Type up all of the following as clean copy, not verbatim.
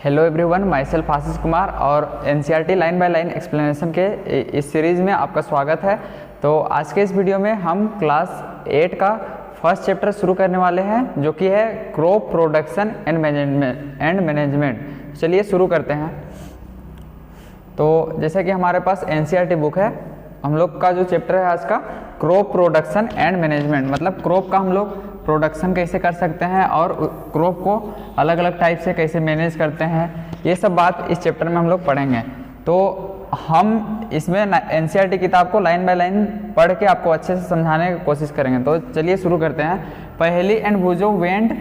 Hello everyone, my self Ashish Kumar और NCERT line by line explanation के इस सीरीज़ में आपका स्वागत है। तो आज के इस वीडियो में हम क्लास 8 का फर्स्ट चैप्टर शुरू करने वाले हैं, जो कि है क्रॉप प्रोडक्शन एंड मैनेजमेंट। चलिए शुरू करते हैं। तो जैसे कि हमारे पास एनसीईआरटी बुक है, हम लोग का जो चैप्टर है आज का क्रॉप प्रोडक्शन एंड मैनेजमेंट, मतलब क्रॉप का हम लोग प्रोडक्शन कैसे कर सकते हैं और क्रॉप को अलग अलग टाइप से कैसे मैनेज करते हैं, ये सब बात इस चैप्टर में हम लोग पढ़ेंगे। तो हम इसमें एनसीईआरटी किताब को लाइन बाय लाइन पढ़ के आपको अच्छे से समझाने की कोशिश करेंगे। तो चलिए शुरू करते हैं। Paheli and Bhujo went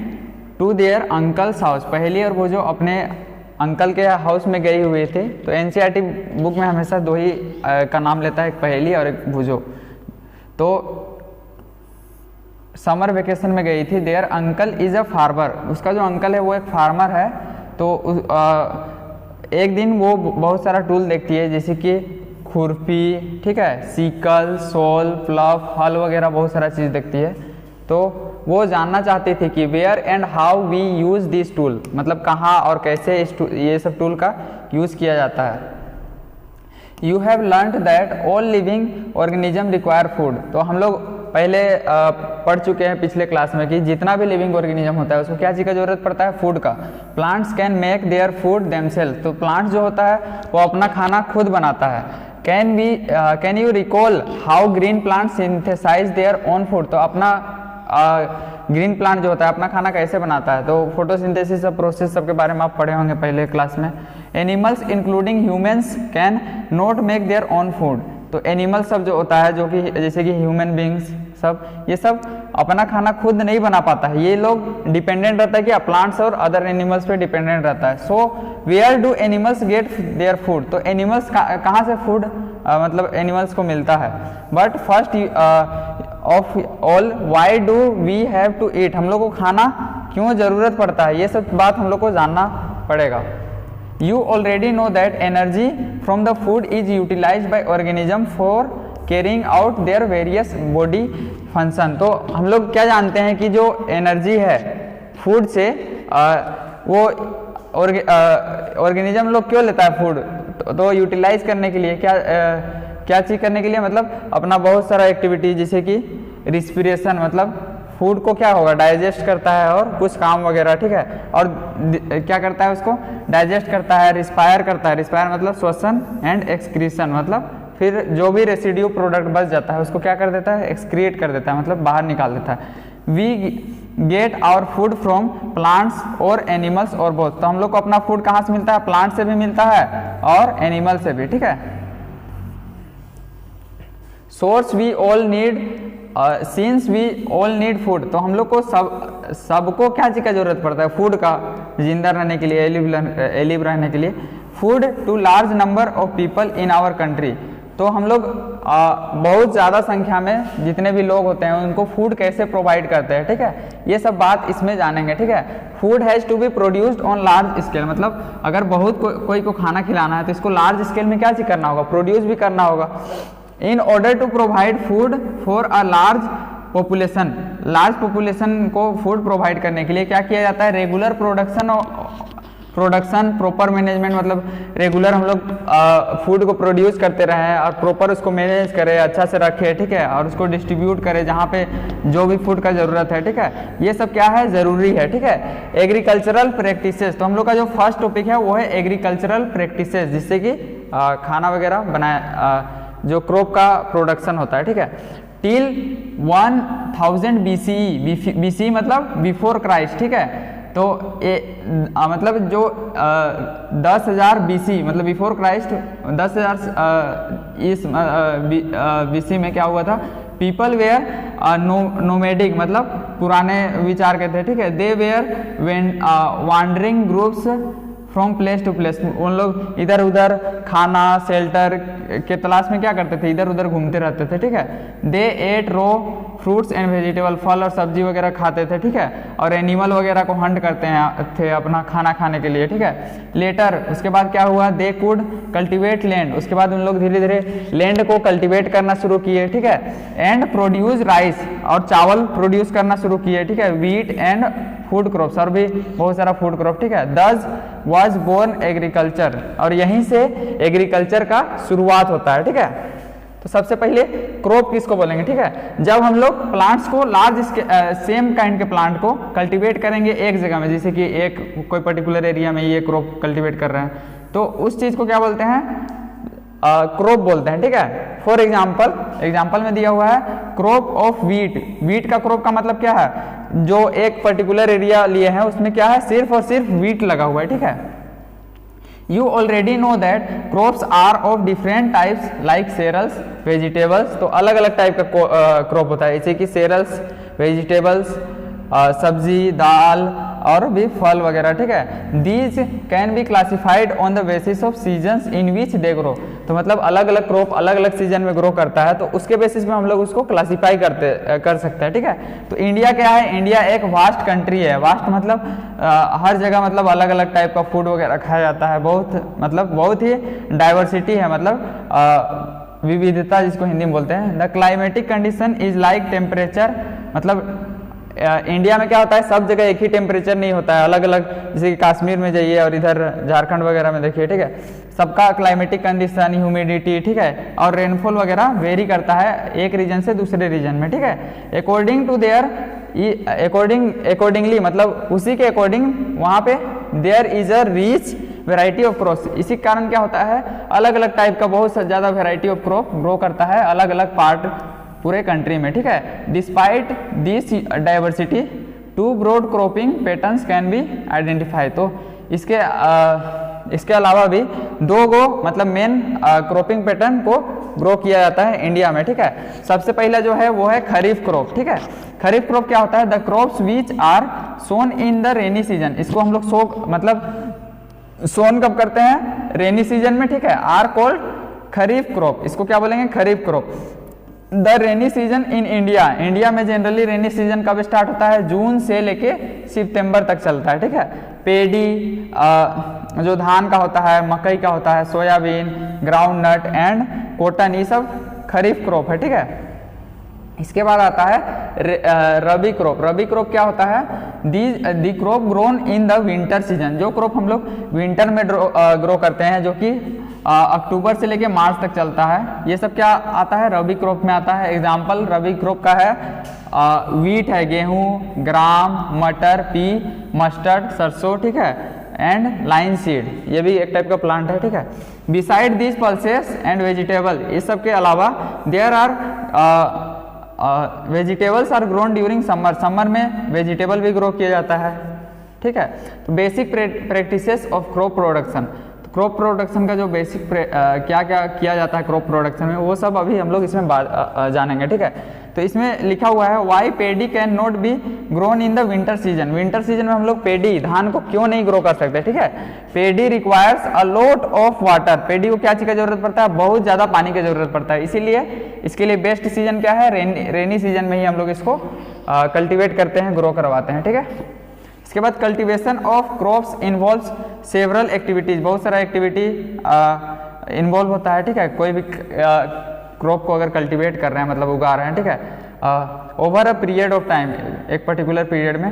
to their uncle's house. Paheli और भुजो अपने अंकल के हाउस में गई हुई थी। तो एनसीईआरटी बुक में हमेशा दो ही का नाम लेता है, एक पहेली और एक भुजो। तो समर वेकेशन में गई थी। Their uncle is a farmer. उसका जो अंकल है वो एक फार्मर है। तो एक दिन वो बहुत सारा टूल देखती है, जैसे कि खुरपी, ठीक है, सीकल, सोल, प्लव, हल वगैरह बहुत सारा चीज़ देखती है। तो वो जानना चाहती थी कि where and how we use this tool, मतलब कहाँ और कैसे ये सब टूल का यूज़ किया जाता है। You have learned that all living organism require food. तो हम लोग पहले पढ़ चुके हैं पिछले क्लास में कि जितना भी लिविंग ऑर्गेनिज्म होता है उसको क्या चीज़ का जरूरत पड़ता है, फूड का। Plants can make their food themself. तो प्लांट्स जो होता है वो अपना खाना खुद बनाता है। Can you recall how green plant synthesise their own food. तो अपना ग्रीन प्लांट जो होता है अपना खाना कैसे बनाता है। तो फोटोसिंथेसिस प्रोसेस सब के बारे में आप पढ़े होंगे पहले क्लास में। Animals including humans can not make their own food. तो एनिमल सब जो होता है, जो कि जैसे कि ह्यूमन बींग्स सब, ये सब अपना खाना खुद नहीं बना पाता है। ये लोग डिपेंडेंट रहता है कि प्लांट्स और अदर एनिमल्स पे डिपेंडेंट रहता है। So where do animals get their food. तो एनिमल्स कहाँ से फूड मतलब एनिमल्स को मिलता है। But first of all why do we have to eat. हम लोग को खाना क्यों ज़रूरत पड़ता है, ये सब बात हम लोग को जानना पड़ेगा। You already know that energy from the food is utilized by organism for carrying out their various body function। तो हम लोग क्या जानते हैं कि जो एनर्जी है फूड से वो ऑर्गेनिज्म लोग क्यों लेता है फूड, तो यूटिलाइज करने के लिए, क्या चीज़ करने के लिए, मतलब अपना बहुत सारा एक्टिविटी, जैसे कि रिस्पिरेशन, मतलब फूड को क्या होगा, डाइजेस्ट करता है और कुछ काम वगैरह, ठीक है। और क्या करता है, उसको डाइजेस्ट करता है, रिस्पायर करता है। रिस्पायर मतलब श्वसन एंड एक्सक्रीशन, मतलब फिर जो भी रेसिड्यू प्रोडक्ट बच जाता है उसको क्या कर देता है, एक्सक्रिएट कर देता है, मतलब बाहर निकाल देता है। We get our food from plants और एनिमल्स और बोथ। तो हम लोग को अपना फूड कहाँ से मिलता है, प्लांट से भी मिलता है और एनिमल से भी, ठीक है। Source we all need since we all need food. तो हम लोग को सबको क्या चीज़ का जरूरत पड़ता है, फूड का, जिंदा रहने के लिए, एलिव रहने के लिए। Food to large number of people in our country. तो हम लोग बहुत ज़्यादा संख्या में जितने भी लोग होते हैं उनको फूड कैसे प्रोवाइड करते हैं, ठीक है। ये सब बात इसमें जानेंगे, ठीक है। Food has to be produced on large scale, मतलब अगर बहुत कोई को खाना खिलाना है तो इसको लार्ज स्केल में क्या चीज़ करना होगा, प्रोड्यूस भी करना होगा। In order to provide food for a large population. Large population को फूड प्रोवाइड करने के लिए क्या किया जाता है, रेगुलर प्रोडक्शन प्रॉपर मैनेजमेंट, मतलब रेगुलर हम लोग फूड को प्रोड्यूस करते रहें और प्रॉपर उसको मैनेज करें, अच्छा से रखें, ठीक है, और उसको डिस्ट्रीब्यूट करें जहाँ पे जो भी फूड का ज़रूरत है, ठीक है। ये सब क्या है, ज़रूरी है, ठीक है। Agricultural practices. तो हम लोग का जो फर्स्ट टॉपिक है वो है एग्रीकल्चरल प्रैक्टिसेस, जिससे कि खाना वगैरह बनाया, जो क्रॉप का प्रोडक्शन होता है, ठीक है। टिल 1000 BCE मतलब बिफोर क्राइस्ट, ठीक है। तो मतलब जो 10,000 BC मतलब बिफोर क्राइस्ट 10,000 इस BC में क्या हुआ था, पीपल वेयर नोमेडिक, मतलब पुराने विचार के थे, ठीक है। They were wandering groups from place to place. उन लोग इधर उधर खाना शेल्टर के तलाश में क्या करते थे, इधर उधर घूमते रहते थे, ठीक है। They ate raw fruits and vegetable, फल और सब्जी वगैरह खाते थे, ठीक है। और एनिमल वगैरह को हंट करते थे अपना खाना खाने के लिए, ठीक है। लेटर उसके बाद क्या हुआ, दे कुड कल्टिवेट लैंड। उसके बाद उन लोग धीरे धीरे लैंड को कल्टिवेट करना शुरू किए, ठीक है। एंड प्रोड्यूस राइस, और चावल प्रोड्यूस करना शुरू किए, ठीक है। वीट एंड फूड क्रॉप्स और भी बहुत सारा फूड क्रॉप, ठीक है। दस वाज बोर्न एग्रीकल्चर, और यहीं से एग्रीकल्चर का शुरुआत होता है, ठीक है। तो सबसे पहले क्रॉप किसको बोलेंगे, ठीक है। जब हम लोग प्लांट्स को लार्ज सेम काइंड के प्लांट को कल्टीवेट करेंगे एक जगह में, जैसे कि एक कोई पर्टिकुलर एरिया में ये क्रॉप कल्टीवेट कर रहे हैं, तो उस चीज़ को क्या बोलते हैं, क्रॉप बोलते हैं, ठीक है। फॉर एग्जाम्पल में दिया हुआ है क्रॉप ऑफ वीट। वीट का क्रॉप का मतलब क्या है, जो एक पर्टिकुलर एरिया लिए हैं उसमें क्या है, सिर्फ और सिर्फ वीट लगा हुआ है, ठीक है। You already know that crops are of different types like cereals, vegetables। तो अलग अलग टाइप का क्रॉप होता है, जैसे कि cereals, vegetables, सब्जी, दाल और भी फल वगैरह, ठीक है। These can be classified on the basis of seasons in which they grow। तो मतलब अलग अलग क्रॉप अलग अलग सीजन में ग्रो करता है, तो उसके बेसिस में हम लोग उसको क्लासीफाई कर सकते हैं, ठीक है। तो इंडिया क्या है, इंडिया एक वास्ट कंट्री है। वास्ट मतलब हर जगह मतलब अलग अलग टाइप का फूड वगैरह खाया जाता है, बहुत ही डाइवर्सिटी है, मतलब विविधता जिसको हिंदी में बोलते हैं। The climatic condition is like temperature, मतलब इंडिया में क्या होता है, सब जगह एक ही टेम्परेचर नहीं होता है, अलग अलग, जैसे कि कश्मीर में जाइए और इधर झारखंड वगैरह में देखिए, ठीक है। सबका क्लाइमेटिक कंडीशन, ह्यूमिडिटी, ठीक है, और रेनफॉल वगैरह वेरी करता है एक रीजन से दूसरे रीजन में, ठीक है। अकॉर्डिंगली मतलब उसी के अकॉर्डिंग वहाँ पे there is a rich variety of crops. इसी कारण क्या होता है, अलग अलग टाइप का बहुत ज़्यादा वेराइटी ऑफ क्रॉप ग्रो करता है अलग अलग पार्ट पूरे कंट्री में, ठीक है। Despite this diversity two broad cropping patterns can be identify. तो इसके अलावा भी दो गो मतलब मेन क्रॉपिंग पैटर्न को ग्रो किया जाता है इंडिया में, ठीक है। सबसे पहला जो है वो है खरीफ क्रॉप, ठीक है। खरीफ क्रॉप क्या होता है, the crops which are sown in the rainy season. इसको हम लोग सोन कब करते हैं, रेनी सीजन में, ठीक है। आर कॉल्ड खरीफ क्रॉप, इसको क्या बोलेंगे, kharif crop. The rainy season in India में जनरली रेनी सीजन कब स्टार्ट होता है, जून से लेके सितंबर तक चलता है, ठीक है। पेडी जो धान का होता है, मकई का होता है, soybean, groundnut and cotton, ये सब खरीफ क्रॉप है, ठीक है। इसके बाद आता है रबी क्रॉप। रबी क्रॉप क्या होता है, the crop grown in the winter season. जो क्रॉप हम लोग विंटर में ग्रो करते हैं, जो कि अक्टूबर से लेके मार्च तक चलता है, ये सब क्या आता है, रबी क्रॉप में आता है। एग्जाम्पल रबी क्रॉप का है वीट है, गेहूं, ग्राम, मटर, पी, मस्टर्ड, सरसों, ठीक है, एंड लाइन सीड, ये भी एक टाइप का प्लांट है, ठीक है। Beside this pulses and vegetable, इस सब के अलावा there are vegetables are grown during summer में वेजिटेबल भी ग्रो किया जाता है, ठीक है। तो basic practices of crop production, crop production का जो बेसिक क्या क्या किया जाता है क्रॉप प्रोडक्शन में, वो सब अभी हम लोग इसमें जानेंगे, ठीक है। तो इसमें लिखा हुआ है why paddy can not be grown in the winter season. Winter season में हम लोग पेडी धान को क्यों नहीं ग्रो कर सकते, ठीक है। Paddy requires a lot of water. Paddy को क्या चीज का जरूरत पड़ता है, बहुत ज्यादा पानी की जरूरत पड़ता है, इसीलिए इसके लिए बेस्ट सीजन क्या है, रेनी सीजन में ही हम लोग इसको कल्टिवेट करते हैं, ग्रो करवाते हैं, ठीक है। इसके बाद cultivation of crops involves several activities, बहुत सारा एक्टिविटी इन्वॉल्व होता है, ठीक है। कोई भी क्रॉप को अगर कल्टीवेट कर रहे हैं मतलब उगा रहे हैं, ठीक है, over a period of time, एक पर्टिकुलर पीरियड में,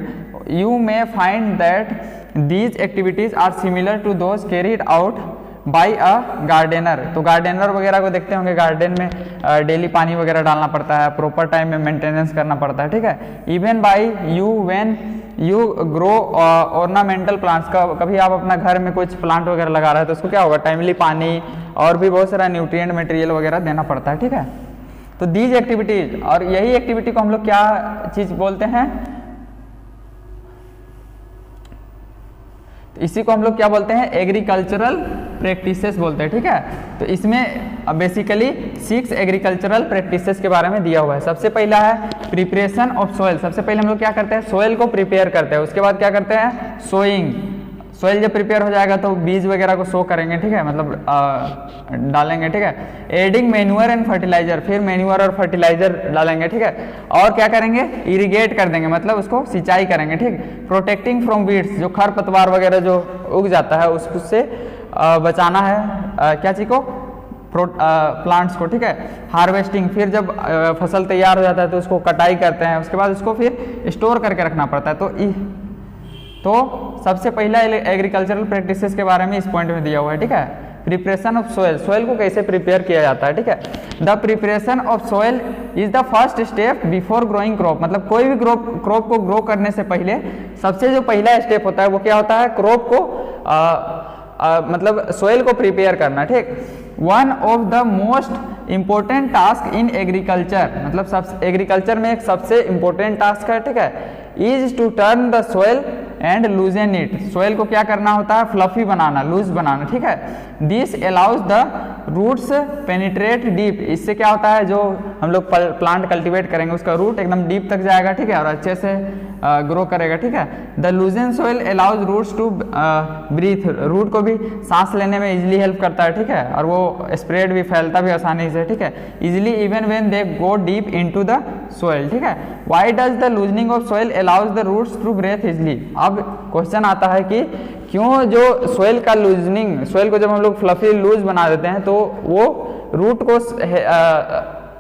you may find that these activities are similar to those carried out by a gardener. तो गार्डनर वगैरह को देखते होंगे, गार्डन में डेली पानी वगैरह डालना पड़ता है, प्रॉपर टाइम में मेंटेनेंस करना पड़ता है, ठीक है। Even by you when you grow ornamental plants का, कभी आप अपना घर में कुछ प्लांट वगैरह लगा रहे हैं तो उसको क्या होगा, टाइमली पानी और भी बहुत सारा न्यूट्रिएंट मटेरियल वगैरह देना पड़ता है, ठीक है। तो दीज एक्टिविटीज, और यही एक्टिविटी को हम लोग क्या चीज बोलते हैं, तो इसी को हम लोग क्या बोलते हैं, एग्रीकल्चरल प्रैक्टिसेस बोलते हैं, ठीक है। तो इसमें बेसिकली 6 एग्रीकल्चरल प्रैक्टिसेस के बारे में दिया हुआ है। सबसे पहला है प्रिपरेशन ऑफ सोइल। सबसे पहले हम लोग क्या करते हैं, सोइल को प्रिपेयर करते हैं, उसके बाद क्या करते हैं, सोइंग। सोइल जब प्रिपेयर हो जाएगा तो बीज वगैरह को सो करेंगे, ठीक है, मतलब डालेंगे, ठीक है। एडिंग मैन्यूअर एंड फर्टिलाइजर, फिर मैन्यूअर और फर्टिलाइजर डालेंगे, ठीक है। और क्या करेंगे, इरिगेट कर देंगे, मतलब उसको सिंचाई करेंगे, ठीक। प्रोटेक्टिंग फ्रॉम वीड्स, जो खरपतवार वगैरह जो उग जाता है उससे बचाना है क्या चीज को, प्लांट्स को, ठीक है। हार्वेस्टिंग, फिर जब फसल तैयार हो जाता है तो उसको कटाई करते हैं, उसके बाद उसको फिर स्टोर करके रखना पड़ता है। तो तो सबसे पहला एग्रीकल्चरल प्रैक्टिसेस के बारे में इस पॉइंट में दिया हुआ है, ठीक है। प्रिपरेशन ऑफ सोयल, सोयल को कैसे प्रिपेयर किया जाता है, ठीक है। The preparation of soil is the first step before growing crop, मतलब कोई भी क्रॉप को ग्रो करने से पहले सबसे जो पहला स्टेप होता है वो क्या होता है, क्रॉप को मतलब सोयल को प्रिपेयर करना, ठीक। One of the most important task in agriculture, मतलब सब एग्रीकल्चर में एक सबसे इंपॉर्टेंट टास्क है, ठीक है, is to turn the soil and loosen it, soil को क्या करना होता है, फ्लफी बनाना, लूज बनाना, ठीक है। This allows the roots penetrate deep, इससे क्या होता है, जो हम लोग प्लांट कल्टीवेट करेंगे उसका रूट एकदम डीप तक जाएगा, ठीक है, और अच्छे से ग्रो करेगा, ठीक है। The loosen soil allows roots to breathe, root को भी सांस लेने में इजिली हेल्प करता है, ठीक है, और वो स्प्रेड भी फैलता भी आसानी से, ठीक है, easily even when they go deep into the soil, ठीक है। Why does the loosening of soil allows the roots to breathe easily, अब क्वेश्चन आता है कि क्यों जो सोयल का लूजनिंग, सोयल को जब हम लोग फ्लफी लूज बना देते हैं तो वो रूट को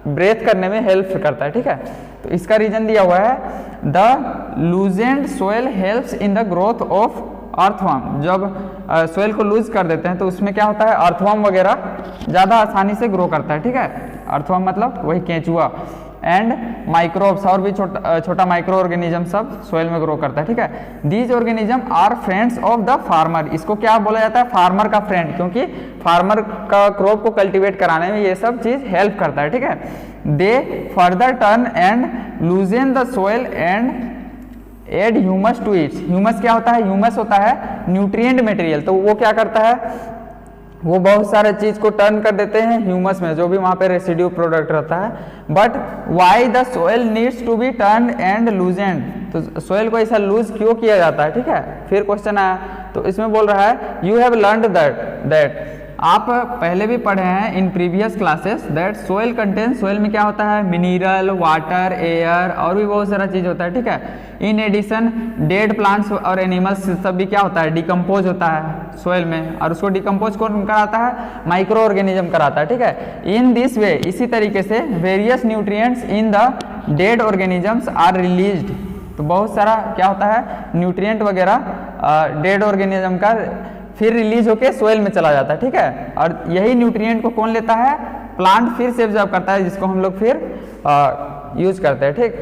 ब्रेथ करने में हेल्प करता है, ठीक है। तो इसका रीजन दिया हुआ है, the loosened soil helps in the growth of earthworm, जब सोयल को लूज कर देते हैं तो उसमें क्या होता है, अर्थवर्म वगैरह ज़्यादा आसानी से ग्रो करता है, ठीक है। अर्थवर्म मतलब वही केंचुआ, एंड माइक्रोब्स, और भी छोटा माइक्रो ऑर्गेनिज्म सब सोयल में ग्रो करता है, ठीक है। These organism are friends of the farmer, इसको क्या बोला जाता है, फार्मर का फ्रेंड, क्योंकि फार्मर का क्रॉप को कल्टीवेट कराने में ये सब चीज हेल्प करता है, ठीक है। They further turn and loosen the soil and add humus to its, humus क्या होता है, ह्यूमस होता है न्यूट्रिएंट मटेरियल, तो वो क्या करता है, वो बहुत सारे चीज को टर्न कर देते हैं ह्यूमस में, जो भी वहां पे रेसिड्यू प्रोडक्ट रहता है। But why the soil needs to be turn and loosened, तो सोयल को ऐसा लूज क्यों किया जाता है, ठीक है। फिर क्वेश्चन आया तो इसमें बोल रहा है, यू हैव लर्नड दैट आप पहले भी पढ़े हैं in previous classes that soil contain, soil में क्या होता है, मिनरल, वाटर, एयर और भी बहुत सारा चीज होता है, ठीक है। इन एडिशन डेड प्लांट्स और एनिमल्स सब भी क्या होता है, डिकम्पोज होता है सोयल में, और उसको डिकम्पोज कौन कराता है, माइक्रो ऑर्गेनिज्म कराता है, ठीक है। इन दिस वे, इसी तरीके से various nutrients in the dead organisms are released, तो बहुत सारा क्या होता है, न्यूट्रिएंट वगैरह डेड ऑर्गेनिज्म का फिर रिलीज होके सोयल में चला जाता है, ठीक है। और यही न्यूट्रिएंट को कौन लेता है, प्लांट फिर से एब्जॉर्ब करता है, जिसको हम लोग फिर यूज करते हैं, ठीक।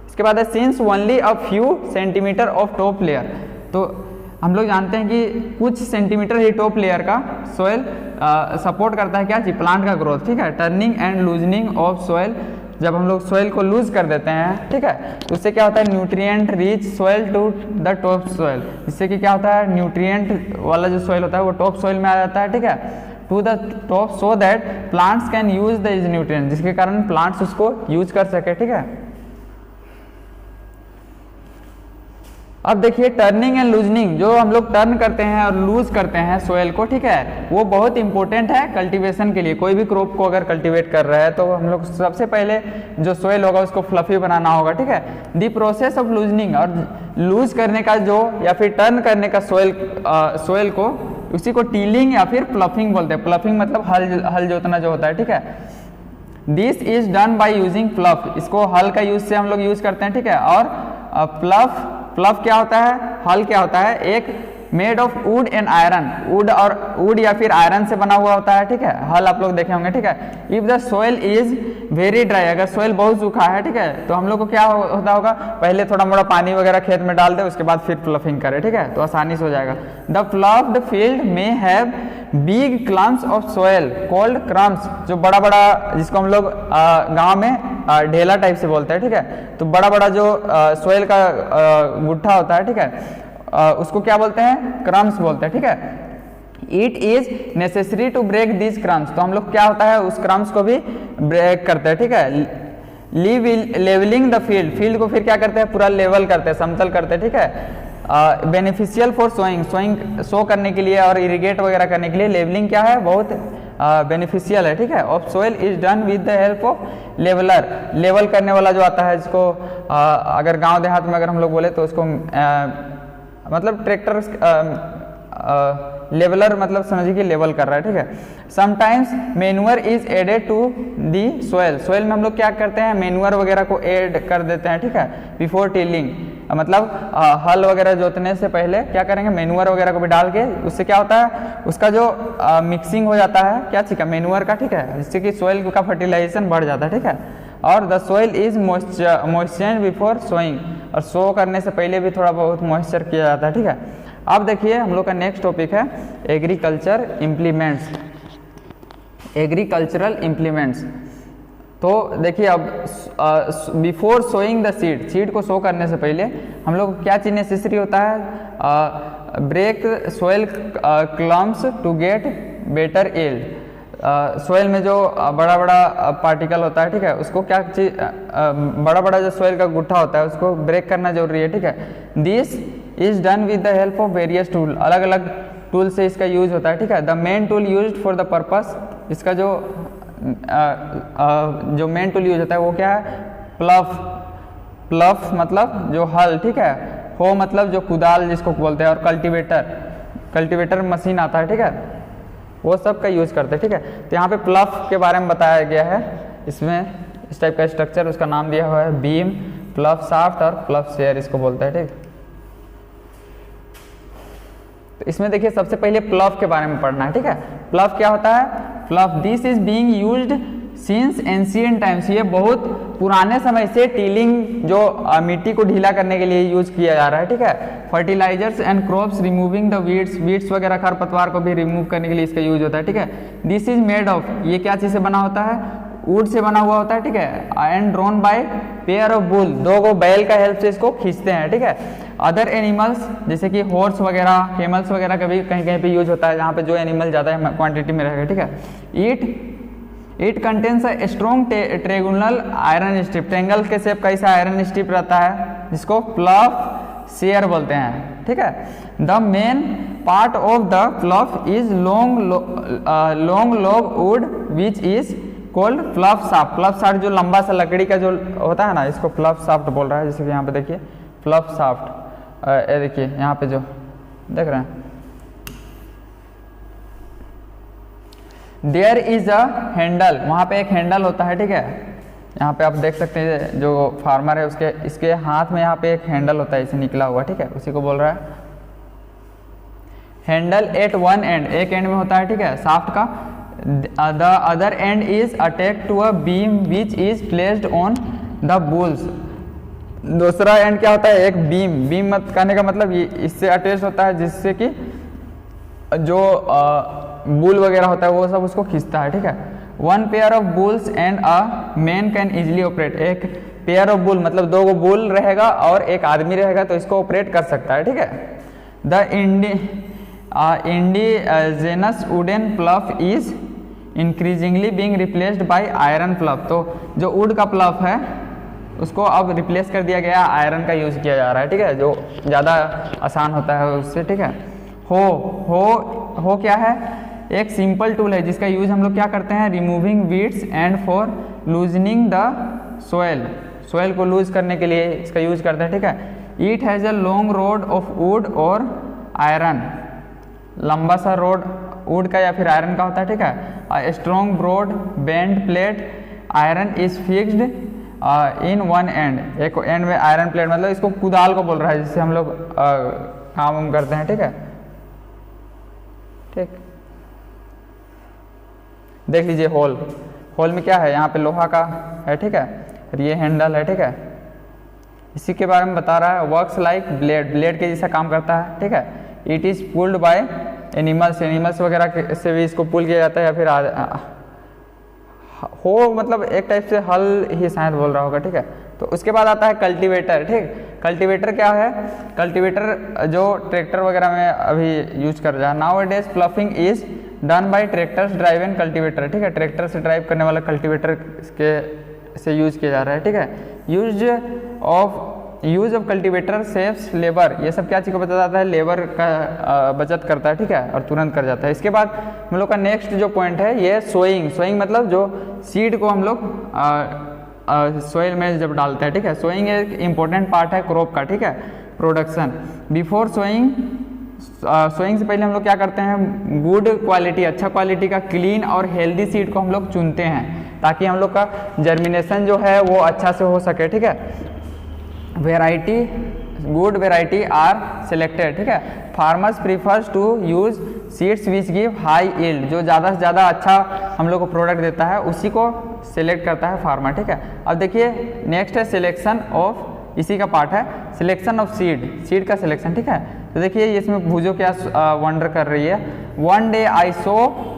इसके बाद है since only a few centimetre of top layer, तो हम लोग जानते हैं कि कुछ सेंटीमीटर ही टॉप लेयर का सोयल सपोर्ट करता है क्या चीज, प्लांट का ग्रोथ, ठीक है। Turning and loosening of soil, जब हम लोग सोयल को लूज कर देते हैं, ठीक है, तो उससे क्या होता है, nutrient rich soil to the top soil, इससे कि क्या होता है, न्यूट्रिएंट वाला जो सोयल होता है वो टॉप सोयल में आ जाता है, ठीक है, to the top, so that plants can use the nutrient, जिसके कारण प्लांट्स उसको यूज कर सके, ठीक है। अब देखिए टर्निंग एंड लूजनिंग, जो हम लोग टर्न करते हैं और लूज करते हैं सोयल को, ठीक है, वो बहुत इंपॉर्टेंट है कल्टीवेशन के लिए। कोई भी क्रॉप को अगर कल्टीवेट कर रहा है तो हम लोग सबसे पहले जो सोयल होगा उसको फ्लफी बनाना होगा, ठीक है। दी प्रोसेस ऑफ लूजनिंग, और लूज करने का जो या फिर टर्न करने का सोयल को, उसी को टीलिंग या फिर प्लफिंग बोलते हैं। प्लफिंग मतलब हल जोतना जो होता है, ठीक है। This is done by using प्लफ, इसको हल का यूज से हम लोग यूज करते हैं, ठीक है। और प्लफ क्या होता है, हल क्या होता है, एक made of would and iron, would या फिर आयरन से बना हुआ होता है, ठीक है। हल आप लोग देखे होंगे, ठीक है। If the soil is very dry, अगर सोयल बहुत सूखा है, ठीक है, तो हम लोग को क्या होता होगा, पहले थोड़ा मोड़ा पानी वगैरह खेत में डाल दे, उसके बाद फिर प्लफिंग करे, ठीक है, तो आसानी से हो जाएगा। द प्लफ्ड फील्ड में have big clumps of soil called crumbs, जो बड़ा बड़ा, जिसको हम लोग गांव में ढेला टाइप से बोलते हैं, ठीक है। तो बड़ा बड़ा जो सोयल का गुट्ठा होता है, ठीक है, उसको क्या बोलते हैं, क्रम्स बोलते हैं, ठीक है। It is necessary to break this crumbs, तो हम लोग क्या होता है, उस क्रम्स को भी ब्रेक करते हैं, ठीक है। लेवलिंग द फील्ड को फिर क्या करते हैं, पूरा लेवल करते हैं, समतल करते हैं, ठीक है। बेनिफिशियल फॉर सोइंग सो करने के लिए और इरिगेट वगैरह करने के लिए लेवलिंग क्या है, बहुत बेनिफिशियल है, ठीक है। Of soil is done with the help of leveller, level करने वाला जो आता है, जिसको अगर गांव देहात में अगर हम लोग बोले तो उसको मतलब ट्रैक्टर, लेवलर मतलब समझिए कि लेवल कर रहा है, ठीक है। Sometimes manure is added to the soil, soil में हम लोग क्या करते हैं, मेन्यूअर वगैरह को ऐड कर देते हैं, ठीक है, बिफोर टिलिंग। मतलब हल वगैरह जोतने से पहले क्या करेंगे, मेन्यूअर वगैरह को भी डाल के, उससे क्या होता है, उसका जो मिक्सिंग हो जाता है क्या चीज़ का, मेन्यूअर का, ठीक है, जिससे कि सॉइल का फर्टिलाइजेशन बढ़ जाता है, ठीक है। और the soil is moistured before sowing, और सो करने से पहले भी थोड़ा बहुत मॉइस्चर किया जाता है, ठीक है। अब देखिए हम लोग का नेक्स्ट टॉपिक है एग्रीकल्चर इम्प्लीमेंट्स, एग्रीकल्चरल इम्प्लीमेंट्स। तो देखिए अब before sowing the seed, seed को सो करने से पहले हम लोग क्या चीज़ नेसेसरी होता है, break soil clumps to get better yield. Soil में जो बड़ा बड़ा पार्टिकल होता है, ठीक है, उसको क्या चीज बड़ा बड़ा जो सॉइल का गुट्ठा होता है उसको ब्रेक करना जरूरी है, ठीक है। This is done with the help of various tool, अलग अलग टूल से इसका यूज होता है, ठीक है। The main tool used for the purpose, इसका जो मेन टूल यूज होता है वो क्या है, प्लफ, प्लफ मतलब जो हल, ठीक है, हो मतलब जो कुदाल जिसको बोलते हैं, और कल्टीवेटर, कल्टीवेटर मशीन आता है, ठीक है, वो सब का यूज करते हैं, ठीक है। तो यहाँ पे प्लफ के बारे में बताया गया है, इसमें इस टाइप का स्ट्रक्चर, उसका नाम दिया हुआ है बीम, प्लफ शाफ्ट और प्लफ शेयर इसको बोलते हैं, ठीक। तो इसमें देखिए सबसे पहले प्लफ के बारे में पढ़ना है, ठीक है। प्लफ क्या होता है, प्लफ this is being used since ancient times, ये बहुत पुराने समय से टीलिंग जो मिट्टी को ढीला करने के लिए यूज किया जा रहा है, ठीक है। Fertilisers and crops removing the weeds, weeds वगैरह खरपतवार को भी रिमूव करने के लिए इसका यूज होता है, ठीक है। दिस इज मेड ऑफ, ये क्या चीज से बना होता है, वुड से बना हुआ होता है, ठीक है। And drawn by pair of bull, दो गो बैल का हेल्प से इसको खींचते हैं, ठीक है। अदर एनिमल्स जैसे कि हॉर्स वगैरह, कैमल्स वगैरह का भी कहीं कहीं पे यूज होता है, जहाँ पे जो एनिमल ज़्यादा क्वांटिटी में रहेगा, ठीक है। It contains a strong triangular iron strip, triangle के शेप का ऐसा आयरन स्ट्रिप रहता है जिसको प्लफ शेयर बोलते हैं, ठीक है। The main part of the प्लफ is long log would which is cold प्लफ shaft, प्लफ shaft जो लंबा सा लकड़ी का जो होता है ना, इसको प्लफ शाफ्ट बोल रहा है। जैसे कि यहाँ पे देखिए प्लफ शाफ्ट, ये देखिए यहाँ पे जो देख रहे हैं, देयर इज अ हैंडल, वहाँ पे एक हैंडल होता है, ठीक है। यहाँ पे आप देख सकते हैं जो फार्मर है उसके इसके हाथ में यहाँ पे एक हैंडल होता है, इसे निकला हुआ, ठीक है, उसी को बोल रहा है हैंडल। एट वन एंड, एक एंड में होता है, ठीक है, शाफ्ट का। The other end is attached to a beam which is placed on the bulls, दूसरा एंड क्या होता है, एक बीम, बीम मत कहने का मतलब ये इससे अटैच होता है, जिससे कि जो बुल वगैरह होता है वो सब उसको खींचता है, ठीक है। One pair of bulls and a man can easily operate, एक पेयर ऑफ बुल मतलब दो गो बुल रहेगा और एक आदमी रहेगा तो इसको ऑपरेट कर सकता है, ठीक है। The indigenous wooden प्लफ is increasingly being replaced by iron प्लफ, तो जो वुड का प्लफ है उसको अब रिप्लेस कर दिया गया, आयरन का यूज किया जा रहा है, ठीक है, जो ज़्यादा आसान होता है उससे, ठीक है। हो क्या है, एक सिंपल टूल है जिसका यूज हम लोग क्या करते हैं, removing weeds and for loosening the soil, soil को लूज करने के लिए इसका यूज करते हैं, ठीक है। It has a long road of would और आयरन, लंबा सा रोड वुड का या फिर आयरन का होता है, ठीक है। Strong broad bend plate iron is fixed in one end, एक एंड में आयरन प्लेट मतलब इसको कुदाल को बोल रहा है, जिससे हम लोग काम करते हैं, ठीक है, ठीक। देख लीजिए होल, होल में क्या है, यहाँ पे लोहा का है, ठीक है, और ये हैंडल है, ठीक है। इसी के बारे में बता रहा है, वर्क्स लाइक ब्लेड, ब्लेड के जैसा काम करता है, ठीक है। It is pulled by animals, animals वगैरह से भी इसको पुल किया जाता है, या फिर हो मतलब एक टाइप से हल ही शायद बोल रहा होगा, ठीक है। तो उसके बाद आता है कल्टीवेटर, ठीक। कल्टीवेटर क्या है, कल्टीवेटर जो ट्रैक्टर वगैरह में अभी यूज कर रहा है। Now days ploughing is done by tractors driven cultivator, ठीक है, ट्रैक्टर से ड्राइव करने वाला कल्टीवेटर के से यूज किया जा रहा है, ठीक है। Use of cultivator saves labour, ये सब क्या चीज़ को बता जाता है, लेबर का बचत करता है, ठीक है, और तुरंत कर जाता है। इसके बाद हम लोग का नेक्स्ट जो पॉइंट है ये सोइंग, सोइंग मतलब जो सीड को हम लोग सोइल में जब डालते हैं, ठीक है। सोइंग एक इम्पोर्टेंट पार्ट है क्रॉप का, ठीक है, प्रोडक्शन। बिफोर सोइंग, सोइंग से पहले हम लोग क्या करते हैं, गुड क्वालिटी, अच्छा क्वालिटी का क्लीन और हेल्दी सीड को हम लोग चुनते हैं, ताकि हम लोग का जर्मिनेशन जो है वो अच्छा से हो सके, ठीक है। Variety good variety are selected, ठीक है। Farmers prefers to use seeds which give high yield, जो ज़्यादा से ज़्यादा अच्छा हम लोग को प्रोडक्ट देता है उसी को सिलेक्ट करता है फार्मर, ठीक है। अब देखिए नेक्स्ट है सिलेक्शन ऑफ, इसी का पार्ट है सिलेक्शन ऑफ सीड का सिलेक्शन, ठीक है। तो देखिए इसमें भूजो क्या वंडर कर रही है। One day I so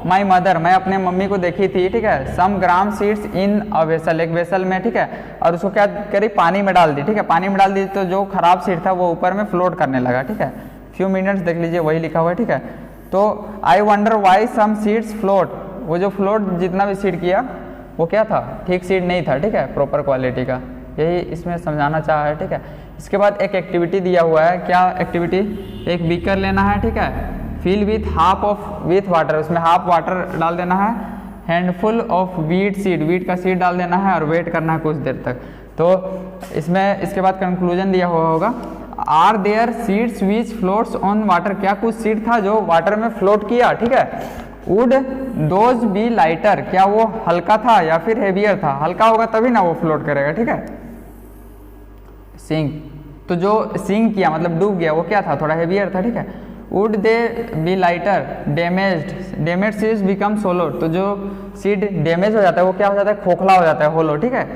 my mother, मैं अपने मम्मी को देखी थी, ठीक है, सम ग्राम सीड्स इन अ वेसल, एक वेसल में, ठीक है, और उसको क्या करी, पानी में डाल दी, ठीक है। पानी में डाल दी तो जो खराब सीड था वो ऊपर में फ्लोट करने लगा, ठीक है। फ्यू मिनट्स देख लीजिए वही लिखा हुआ है, ठीक है। तो I wonder why some seeds float, वो जो फ्लोट जितना भी सीड किया वो क्या था, ठीक सीड नहीं था, ठीक है, प्रॉपर क्वालिटी का, यही इसमें समझाना चाहा है, ठीक है। इसके बाद एक एक्टिविटी दिया हुआ है, क्या एक्टिविटी, एक बीकर लेना है, ठीक है, fill with half of with water, उसमें हाफ वाटर डाल देना है, handful of wheat seed, wheat का सीड डाल देना है और वेट करना है कुछ देर तक। तो इसमें इसके बाद कंक्लूजन दिया हुआ होगा, are there seeds which floats on water, क्या कुछ सीड था जो वाटर में फ्लोट किया, ठीक है। वुड दोज बी लाइटर, क्या वो हल्का था या फिर हेवियर था, हल्का होगा तभी ना वो फ्लोट करेगा, ठीक है। सिंक, तो जो सिंक किया मतलब डूब गया वो क्या था, थोड़ा हेवियर था, ठीक है। Would they B lighter damaged seeds become solo, तो जो सीड डैमेज हो जाता है वो क्या हो जाता है, खोखला हो जाता है, होलो, ठीक है,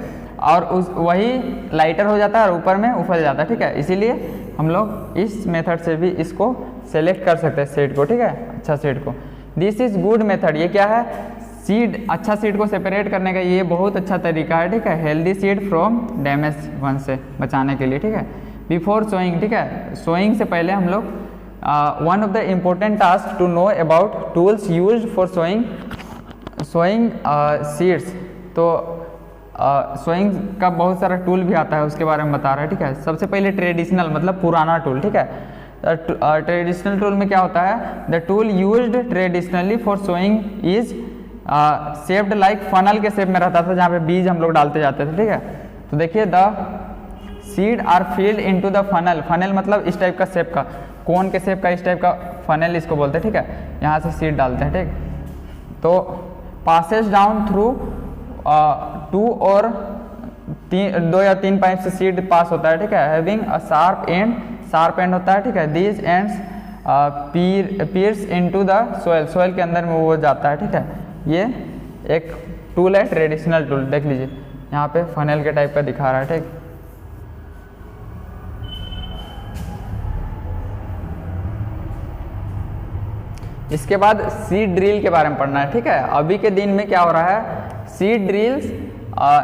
और उस वही लाइटर हो जाता है और ऊपर में उफल जाता है, ठीक है। इसीलिए हम लोग इस मेथड से भी इसको सेलेक्ट कर सकते हैं सीड को, ठीक है, अच्छा सीड को। दिस इज गुड मेथड, ये क्या है, सीड, अच्छा सीड को सेपरेट करने का ये बहुत अच्छा तरीका है, ठीक है, healthy seed from damage one से बचाने के लिए, ठीक है। बिफोर सोइंग, ठीक है, सोइंग से पहले हम लोग one of the important task to know about tools used for sowing seeds, तो सोइंग का बहुत सारा टूल भी आता है उसके बारे में बता रहा है, ठीक है। सबसे पहले ट्रेडिशनल मतलब पुराना टूल, ठीक है। ट्रेडिशनल टूल में क्या होता है, the tool used traditionally for sowing is shaped like funnel के शेप में रहता था, जहाँ पे बीज हम लोग डालते जाते थे, ठीक है। तो देखिए the seed are filled into the funnel, funnel मतलब इस टाइप का शेप का, कोन के शेप का, इस टाइप का फनल इसको बोलते हैं, ठीक है। यहाँ से सीड डालते हैं, ठीक, तो पासेस डाउन थ्रू 2 और 2 या 3 पाइप से सीड पास होता है, ठीक है। हैविंग अ शार्प एंड होता है, ठीक है। These ends pierce into the soil के अंदर में वो जाता है, ठीक है। ये एक टूल है ट्रेडिशनल टूल, देख लीजिए यहाँ पे फनल के टाइप का दिखा रहा है, ठीक। इसके बाद सीड ड्रिल के बारे में पढ़ना है, ठीक है। अभी के दिन में क्या हो रहा है, seed drills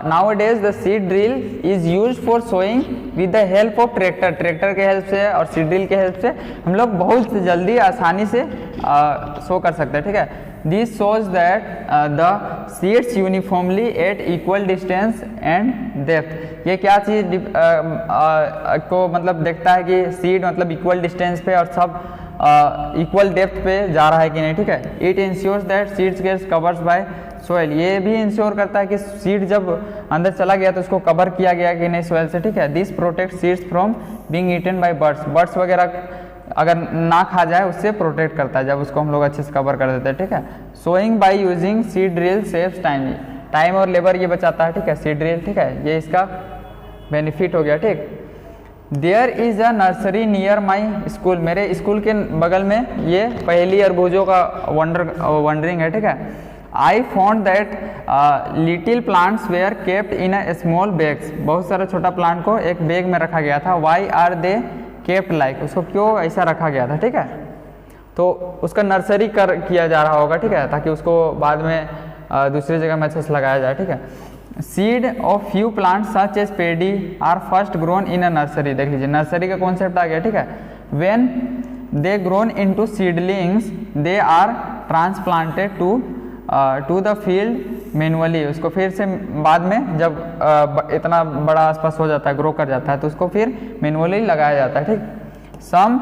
nowadays the seed drill is used for sowing with the help of tractor के हेल्प से और सीड ड्रिल के हेल्प से हम लोग बहुत जल्दी आसानी से सो कर सकते हैं, ठीक है। This shows that the seeds uniformly at equal distance and depth, ये क्या चीज़ को मतलब देखता है कि सीड मतलब इक्वल डिस्टेंस पे और सब इक्वल डेप्थ पे जा रहा है कि नहीं, ठीक है। It ensures that seeds gets covers by soil, ये भी इंश्योर करता है कि सीड जब अंदर चला गया तो उसको कवर किया गया कि नहीं सोयल से, ठीक है। This protect seeds from being eaten by birds वगैरह अगर ना खा जाए उससे प्रोटेक्ट करता है जब उसको हम लोग अच्छे से कवर कर देते हैं, ठीक है। Sowing by using seed drill saves time और लेबर ये बचाता है, ठीक है, सीड ड्रिल, ठीक है, ये इसका बेनिफिट हो गया, ठीक। There is a nursery near my school, मेरे स्कूल के बगल में ये पहेली और भूजों का वंडरिंग है, ठीक है। I found that little plants were kept in a small bags, बहुत सारा छोटा प्लांट को एक बैग में रखा गया था। Why are they kept like, उसको क्यों ऐसा रखा गया था, ठीक है। तो उसका नर्सरी किया जा रहा होगा, ठीक है, ताकि उसको बाद में दूसरी जगह में अच्छे से लगाया जाए, ठीक है। Seed of few plant such as paddy are first grown in a nursery, देख लीजिए नर्सरी का कॉन्सेप्ट आ गया, ठीक है। When they grown into seedlings they are transplanted to the field manually, उसको फिर से बाद में जब इतना बड़ा आसपास हो जाता है, ग्रो कर जाता है, तो उसको फिर मैनुअली लगाया जाता है, ठीक। Some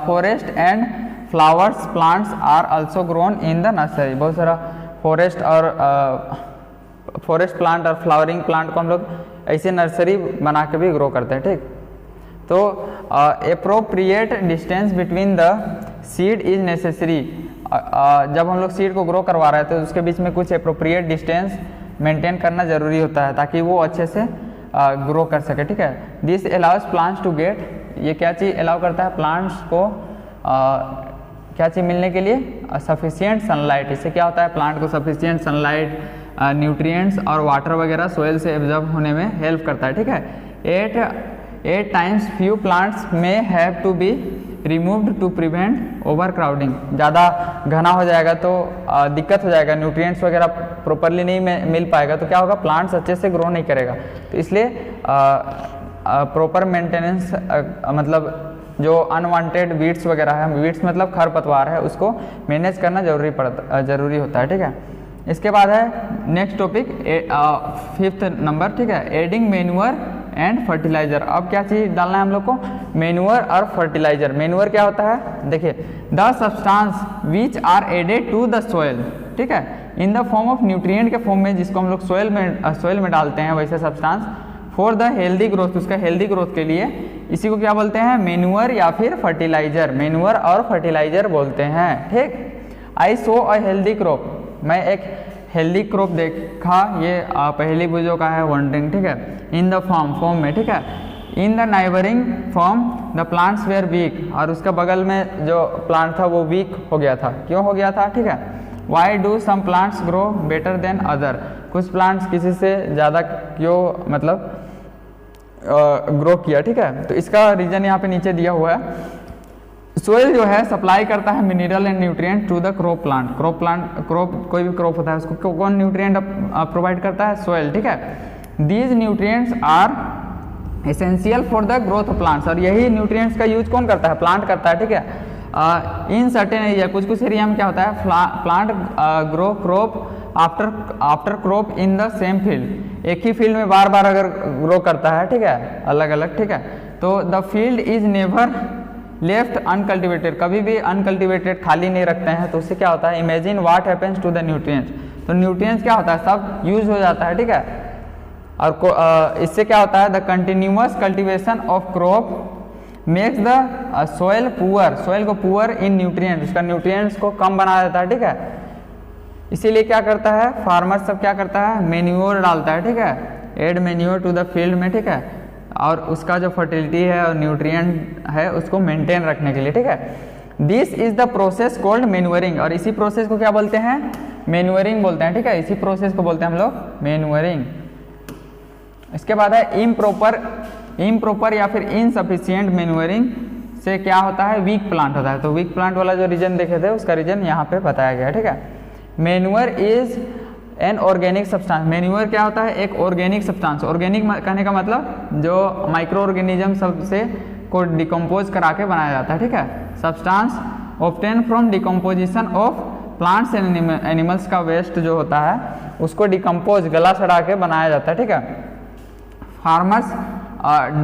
forest and flowers plants are also grown in the nursery, बहुत सारा फॉरेस्ट प्लांट और फ्लावरिंग प्लांट को हम लोग ऐसे नर्सरी बना के भी ग्रो करते हैं, ठीक। तो appropriate distance between the seed is necessary, जब हम लोग सीड को ग्रो करवा रहे हैं तो उसके बीच में कुछ एप्रोप्रिएट डिस्टेंस मेंटेन करना ज़रूरी होता है ताकि वो अच्छे से ग्रो कर सके, ठीक है। This allows plants to get, ये क्या चीज़ अलाउ करता है प्लांट्स को क्या चीज़ मिलने के लिए, सफिशिएंट सनलाइट। इससे क्या होता है प्लांट को सफिशिएंट सनलाइट, न्यूट्रिएंट्स और वाटर वगैरह सोइल से एब्जॉर्ब होने में हेल्प करता है, ठीक है। 8 टाइम्स फ्यू प्लांट्स में have to be removed to prevent overcrowding. ज़्यादा घना हो जाएगा तो दिक्कत हो जाएगा, न्यूट्रिएंट्स वगैरह प्रॉपरली नहीं मिल पाएगा तो क्या होगा, प्लांट्स अच्छे से ग्रो नहीं करेगा। तो इसलिए प्रॉपर मेंटेनेंस, मतलब जो अनवांटेड वीड्स वगैरह है, वीड्स मतलब खरपतवार है, उसको मैनेज करना जरूरी होता है, ठीक है। इसके बाद है नेक्स्ट टॉपिक 5th नंबर, ठीक है, एडिंग मैन्योर एंड फर्टिलाइजर। अब क्या चीज़ डालना है हम लोग को, मैन्योर और फर्टिलाइजर। मैन्योर क्या होता है, देखिए the substance which are added to the soil, ठीक है, in the form of nutrient के फॉर्म में, जिसको हम लोग सोइल में डालते हैं वैसे substance, for the healthy growth, उसका हेल्दी ग्रोथ के लिए, इसी को क्या बोलते हैं, मैन्योर या फिर फर्टिलाइजर। मैन्योर और फर्टिलाइजर बोलते हैं, ठीक। आई सो अ हेल्दी क्रॉप, मैं एक हेल्दी क्रॉप देखा, ये पहली बुझो का है वंडरिंग, ठीक है, इन द फॉर्म में, ठीक है। In the neighbouring farm the plants were weak, और उसका बगल में जो प्लांट था वो वीक हो गया था, क्यों हो गया था, ठीक है। Why do some plants grow better than other, कुछ प्लांट्स किसी से ज़्यादा क्यों मतलब ग्रो किया, ठीक है। तो इसका रीजन यहाँ पे नीचे दिया हुआ है। सोइल जो है सप्लाई करता है mineral and nutrient to the crop plant. Crop कोई भी क्रॉप होता है उसको कौन न्यूट्रिएंट प्रोवाइड करता है, सोइल, ठीक है। These nutrients are essential for the growth of plants, और यही न्यूट्रिएंट्स का यूज कौन करता है, प्लांट करता है, ठीक है। इन सर्टेन एरिया, कुछ एरिया में क्या होता है, plant grow crop after crop in the same field, एक ही फील्ड में बार बार अगर ग्रो करता है, ठीक है, अलग अलग, ठीक है, तो the field is never left uncultivated, कभी भी अनकल्टिवेटेड खाली नहीं रखते हैं। तो उससे क्या होता है, imagine what happens to the nutrients, तो न्यूट्रिएंट्स क्या होता है, सब यूज हो जाता है, ठीक है। और इससे क्या होता है, the continuous cultivation of crop makes the soil poor, soil को पुअर इन न्यूट्रिएंट्स, उसका न्यूट्रिएंट्स को कम बना देता है, ठीक है। इसीलिए क्या करता है फार्मर सब क्या करता है, मैन्योर डालता है, ठीक है, add manure to the field में, ठीक है, और उसका जो फर्टिलिटी है और न्यूट्रिएंट है उसको मेंटेन रखने के लिए, ठीक है। This is the process called manuring, और इसी प्रोसेस को क्या बोलते हैं, मैन्योरिंग बोलते हैं, ठीक है, इसी प्रोसेस को बोलते हैं हम लोग मैन्योरिंग। इसके बाद है इम्प्रॉपर या फिर इनसफिशिएंट मैन्योरिंग से क्या होता है, वीक प्लांट होता है। तो वीक प्लांट वाला जो रीजन देखे थे उसका रीजन यहाँ पे बताया गया है, ठीक है। Manure is an organic substance, manure क्या होता है, एक ऑर्गेनिक सब्सटेंस। ऑर्गेनिक कहने का मतलब जो माइक्रो ऑर्गेनिज्म सबसे को डिकम्पोज करा के बनाया जाता है, ठीक है। Substance obtain from decomposition of plants and animals का वेस्ट जो होता है उसको डिकम्पोज गला सड़ा के बनाया जाता है, ठीक है। Farmers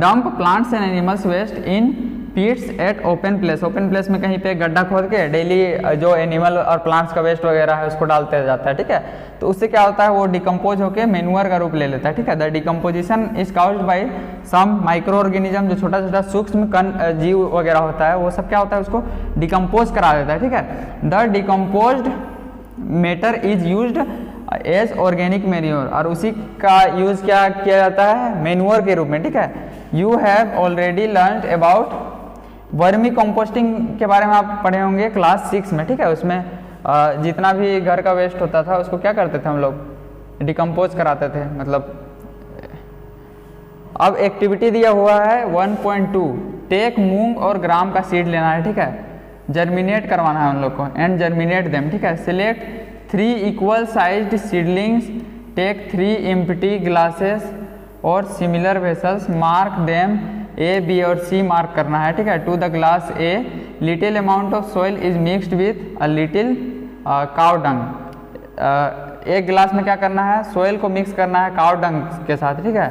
dump plants and animals waste in pits at open place, open place में कहीं पे गड्ढा खोद के डेली जो एनिमल और प्लांट्स का वेस्ट वगैरह है उसको डालते जाता है, ठीक है। तो उससे क्या होता है, वो डिकम्पोज होकर मैन्योर का रूप ले लेता है, ठीक है। The decomposition is caused by some microorganism, जो छोटा छोटा सूक्ष्म कण जीव वगैरह होता है वो सब क्या होता है, उसको डिकम्पोज करा देता है, ठीक है। The decomposed matter is used as organic manure, और उसी का यूज क्या किया जाता है, मैन्योर के रूप में, ठीक है। You have already learn about vermi composting के बारे में आप पढ़े होंगे क्लास 6 में, ठीक है। उसमें जितना भी घर का वेस्ट होता था उसको क्या करते थे हम लोग, डिकम्पोज कराते थे, मतलब। अब एक्टिविटी दिया हुआ है 1.2, टेक मूंग और ग्राम का सीड लेना है, ठीक है, जर्मिनेट करवाना है उन लोग को, एंड जर्मिनेट देम, ठीक है। Select 3 equal sized seedlings, take 3 empty glasses और similar vessels, mark them A, B और सी मार्क करना है, ठीक है। To the glass A little amount of soil is mixed with a little cow dung, एक गिलास में क्या करना है, सॉइल को मिक्स करना है काउ डंग के साथ, ठीक है।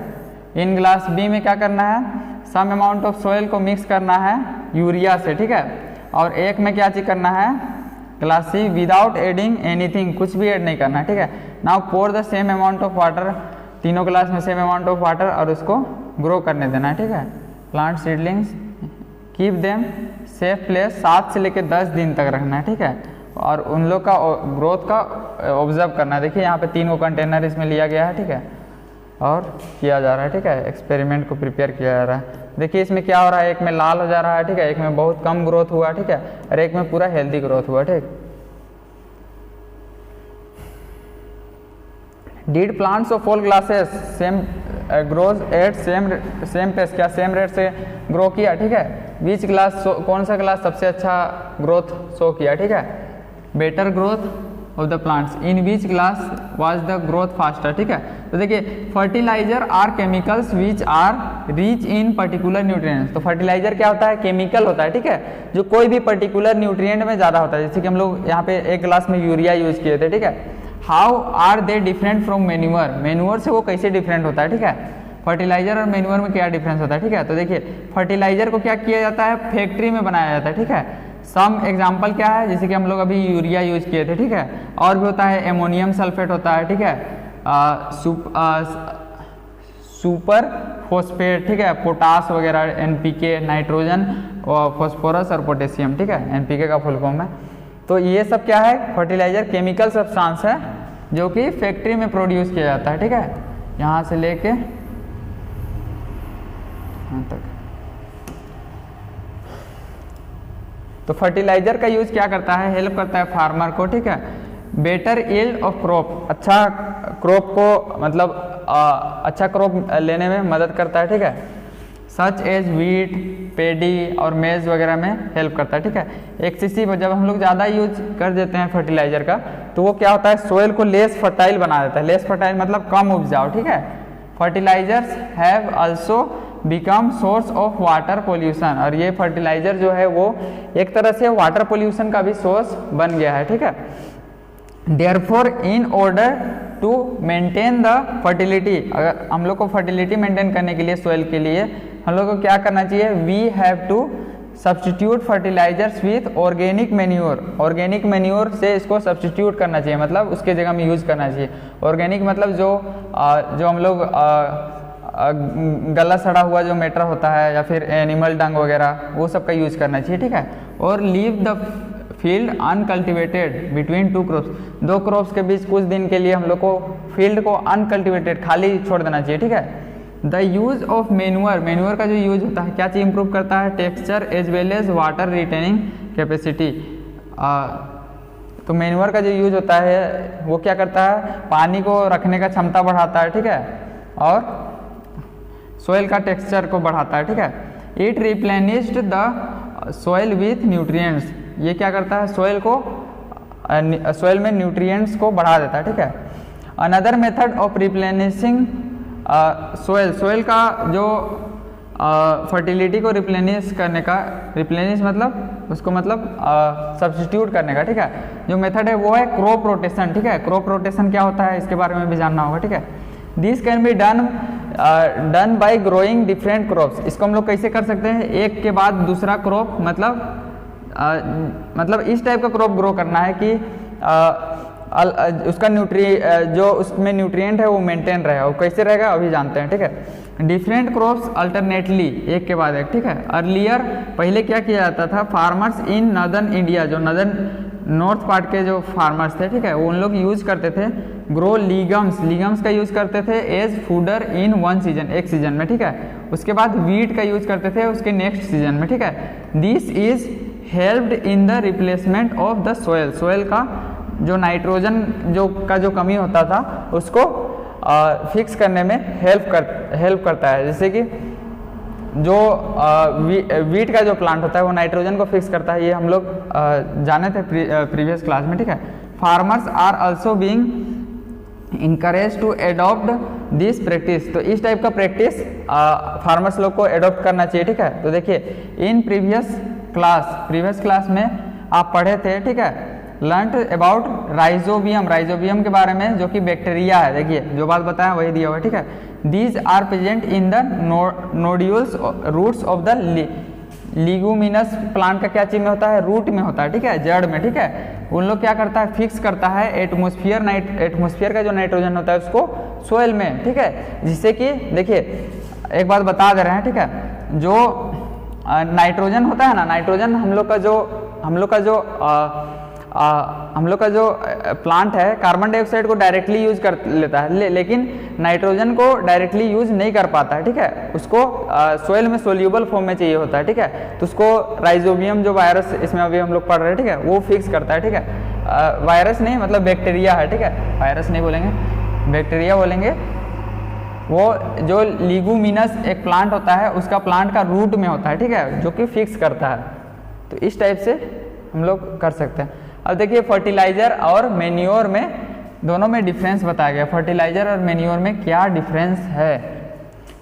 इन ग्लास बी में क्या करना है, सम अमाउंट ऑफ सॉइल को मिक्स करना है यूरिया से, ठीक है। और एक में क्या चीज करना है, glass C, without adding anything, कुछ भी ऐड नहीं करना है, ठीक है। Now pour the same amount of water, तीनों ग्लास में सेम अमाउंट ऑफ वाटर, और उसको ग्रो करने देना है, ठीक है। Plant seedlings keep them safe place, 7 से लेकर 10 दिन तक रखना है, ठीक है। और उन लोग का ग्रोथ का ऑब्जर्व करना है। देखिए यहाँ पे 3 कंटेनर इसमें लिया गया है, ठीक है। और किया जा रहा है, ठीक है, एक्सपेरिमेंट को प्रिपेयर किया जा रहा है। देखिए इसमें क्या हो रहा है, एक में लाल हो जा रहा है, ठीक है, एक में बहुत कम ग्रोथ हुआ, ठीक है, और एक में पूरा हेल्दी ग्रोथ हुआ, ठीक। Did plants of all glasses same grows at same pace, क्या सेम रेट से ग्रो किया, ठीक है। बीच क्लास कौन सा क्लास सबसे अच्छा ग्रोथ शो किया, ठीक है, better growth of the plants in which glass was the growth faster, ठीक है। तो देखिए fertiliser are chemicals which are rich in particular nutrients. तो फर्टिलाइजर क्या होता है, केमिकल होता है, ठीक है, जो कोई भी पर्टिकुलर न्यूट्रिएंट में ज़्यादा होता है। जैसे कि हम लोग यहाँ पे एक क्लास में यूरिया यूज किए थे, ठीक है। How are they different from manure, manure से वो कैसे डिफरेंट होता है, ठीक है। फर्टिलाइजर और मेन्यूअर में क्या डिफरेंस होता है, ठीक है। तो देखिए फर्टिलाइजर को क्या किया जाता है, फैक्ट्री में बनाया जाता है, ठीक है। सम एग्जाम्पल क्या है, जैसे कि हम लोग अभी यूरिया यूज किए थे, ठीक है, और भी होता है एमोनियम सल्फेट होता है, ठीक है, सुपर फॉस्फेट, ठीक है, पोटास वगैरह, एनपीके, नाइट्रोजन और फॉस्फोरस और पोटेशियम, ठीक है, एनपीके का फुल फॉर्म है। तो ये सब क्या है, फर्टिलाइजर केमिकल सब्सटेंस है जो कि फैक्ट्री में प्रोड्यूस किया जाता है, ठीक है, यहाँ से लेके यहाँ तक। तो फर्टिलाइजर का यूज क्या करता है, हेल्प करता है फार्मर को, ठीक है, बेटर यील्ड ऑफ क्रॉप, अच्छा क्रॉप को मतलब अच्छा क्रॉप लेने में मदद करता है, ठीक है, सच एज वीट, पेडी और मेज वगैरह में हेल्प करता है, ठीक है। एक्सेसिव जब हम लोग ज़्यादा यूज कर देते हैं फर्टिलाइजर का तो वो क्या होता है, सोइल को लेस फर्टाइल बना देता है। लेस फर्टाइल मतलब कम उपजाऊ, ठीक है। Fertilisers have also become source of water pollution, और ये फर्टिलाइजर जो है वो एक तरह से वाटर पोल्यूशन का भी सोर्स बन गया है, ठीक है। Therefore in order to maintain the fertility, अगर हम लोग को फर्टिलिटी मेंटेन करने के लिए सोइल के लिए हम लोग को क्या करना चाहिए, we have to substitute fertilisers with organic manure. Organic manure से इसको सब्सटीट्यूट करना चाहिए, मतलब उसके जगह में यूज करना चाहिए। ऑर्गेनिक मतलब जो हम लोग गला सड़ा हुआ जो मैटर होता है या फिर एनिमल डंग वगैरह वो सब का यूज करना चाहिए, ठीक है। और leave the field uncultivated between two crops, दो क्रॉप्स के बीच कुछ दिन के लिए हम लोग को फील्ड को अनकल्टिवेटेड खाली छोड़ देना चाहिए, ठीक है। The use of manure, manure का जो यूज होता है क्या चीज इंप्रूव करता है, texture as well as water retaining capacity. तो मैन्योर का जो यूज होता है वो क्या करता है, पानी को रखने का क्षमता बढ़ाता है, ठीक है, और सोइल का टेक्सचर को बढ़ाता है, ठीक है। It replenished the soil with nutrients, ये क्या करता है, सोइल को सोइल में न्यूट्रिएंट्स को बढ़ा देता है, ठीक है। Another method of replenishing soil, soil का जो फर्टिलिटी को रिप्लेनिश करने का, रिप्लेनिश मतलब उसको मतलब सब्स्टिट्यूट करने का, ठीक है, जो मेथड है वो है क्रॉप रोटेशन, ठीक है। क्रॉप रोटेशन क्या होता है इसके बारे में भी जानना होगा, ठीक है। This can be done by growing different crops, इसको हम लोग कैसे कर सकते हैं, एक के बाद दूसरा क्रॉप, मतलब इस टाइप का क्रॉप ग्रो करना है कि उसका जो उसमें न्यूट्रिएंट है वो मेंटेन रहे। और कैसे रहेगा अभी जानते हैं, ठीक है। डिफरेंट क्रॉप्स अल्टरनेटली, एक के बाद एक, ठीक है। अर्लियर पहले क्या किया जाता था, फार्मर्स इन नॉर्दर्न इंडिया, जो नॉर्थ पार्ट के जो फार्मर्स थे, ठीक है, वो उन लोग यूज करते थे ग्रो लीगम्स, लीगम्स का यूज करते थे as fodder in one season, एक सीजन में, ठीक है। उसके बाद वीट का यूज करते थे उसके नेक्स्ट सीजन में, ठीक है। This is helped in the replacement of the soil, soil का जो नाइट्रोजन जो कमी होता था उसको फिक्स करने में हेल्प करता है। जैसे कि जो वीट का जो प्लांट होता है वो नाइट्रोजन को फिक्स करता है, ये हम लोग जाने थे प्रीवियस क्लास में, ठीक है। Farmers are also being encourage to adopt this practice, तो इस टाइप का प्रैक्टिस फार्मर्स लोग को एडॉप्ट करना चाहिए, ठीक है। तो देखिए इन प्रीवियस क्लास में आप पढ़े थे, ठीक है, लर्न अबाउट राइजोबियम, राइजोबियम के बारे में जो कि बैक्टीरिया है। देखिए जो बात बताया वही दिया हुआ है, ठीक है। These are present in the nodules roots of the leguminous plant का क्या चीज में होता है, रूट में होता है, ठीक है, जड़ में, ठीक है। उन लोग क्या करता है, फिक्स करता है एटमॉस्फेयर का जो नाइट्रोजन होता है उसको सोइल में, ठीक है। जिससे कि देखिए एक बात बता दे रहे हैं, ठीक है, जो नाइट्रोजन होता है ना, नाइट्रोजन हम लोग का जो हम लोग का जो प्लांट है कार्बन डाइऑक्साइड को डायरेक्टली यूज कर लेता है, लेकिन नाइट्रोजन को डायरेक्टली यूज नहीं कर पाता है, ठीक है। उसको सोइल में सोल्यूबल फॉर्म में चाहिए होता है, ठीक है। तो उसको राइजोबियम जो वायरस इसमें अभी हम लोग पढ़ रहे हैं, ठीक है, वो फिक्स करता है, ठीक है। वायरस नहीं मतलब बैक्टीरिया है, ठीक है, वायरस नहीं बोलेंगे, बैक्टीरिया बोलेंगे। वो जो लिगुमिनस एक प्लांट होता है उसका प्लांट का रूट में होता है, ठीक है, जो कि फिक्स करता है। तो इस टाइप से हम लोग कर सकते हैं। अब देखिए फर्टिलाइजर और मेन्योर में दोनों में डिफरेंस बताया गया। फर्टिलाइजर और मेन्योर में क्या डिफरेंस है।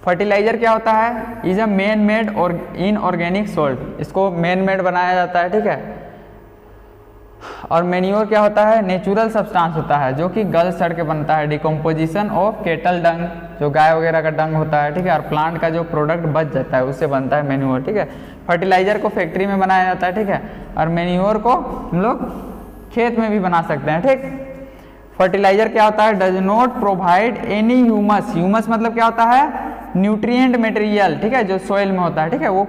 फर्टिलाइजर क्या होता है, इज अ मैन मेड और इनऑर्गेनिक सॉल्ट, इसको मैन मेड बनाया जाता है, ठीक है। और मेन्योर क्या होता है, नेचुरल सब्सटेंस होता है जो कि गल सड़ के बनता है, डिकम्पोजिशन ऑफ केटल डंग, जो गाय वगैरह का डंग होता है, ठीक है, और प्लांट का जो प्रोडक्ट बच जाता है उससे बनता है मेन्योर, ठीक है। फर्टिलाइजर को फैक्ट्री में बनाया जाता है, ठीक है, और मेन्योर को हम लोग खेत में भी बना सकते हैं, ठीक। फर्टिलाइजर क्या होता है, does not provide any humus, humus मतलब क्या होता है, न्यूट्रिएंट मटेरियल, ठीक है, जो सॉइल में होता है, ठीक है, वो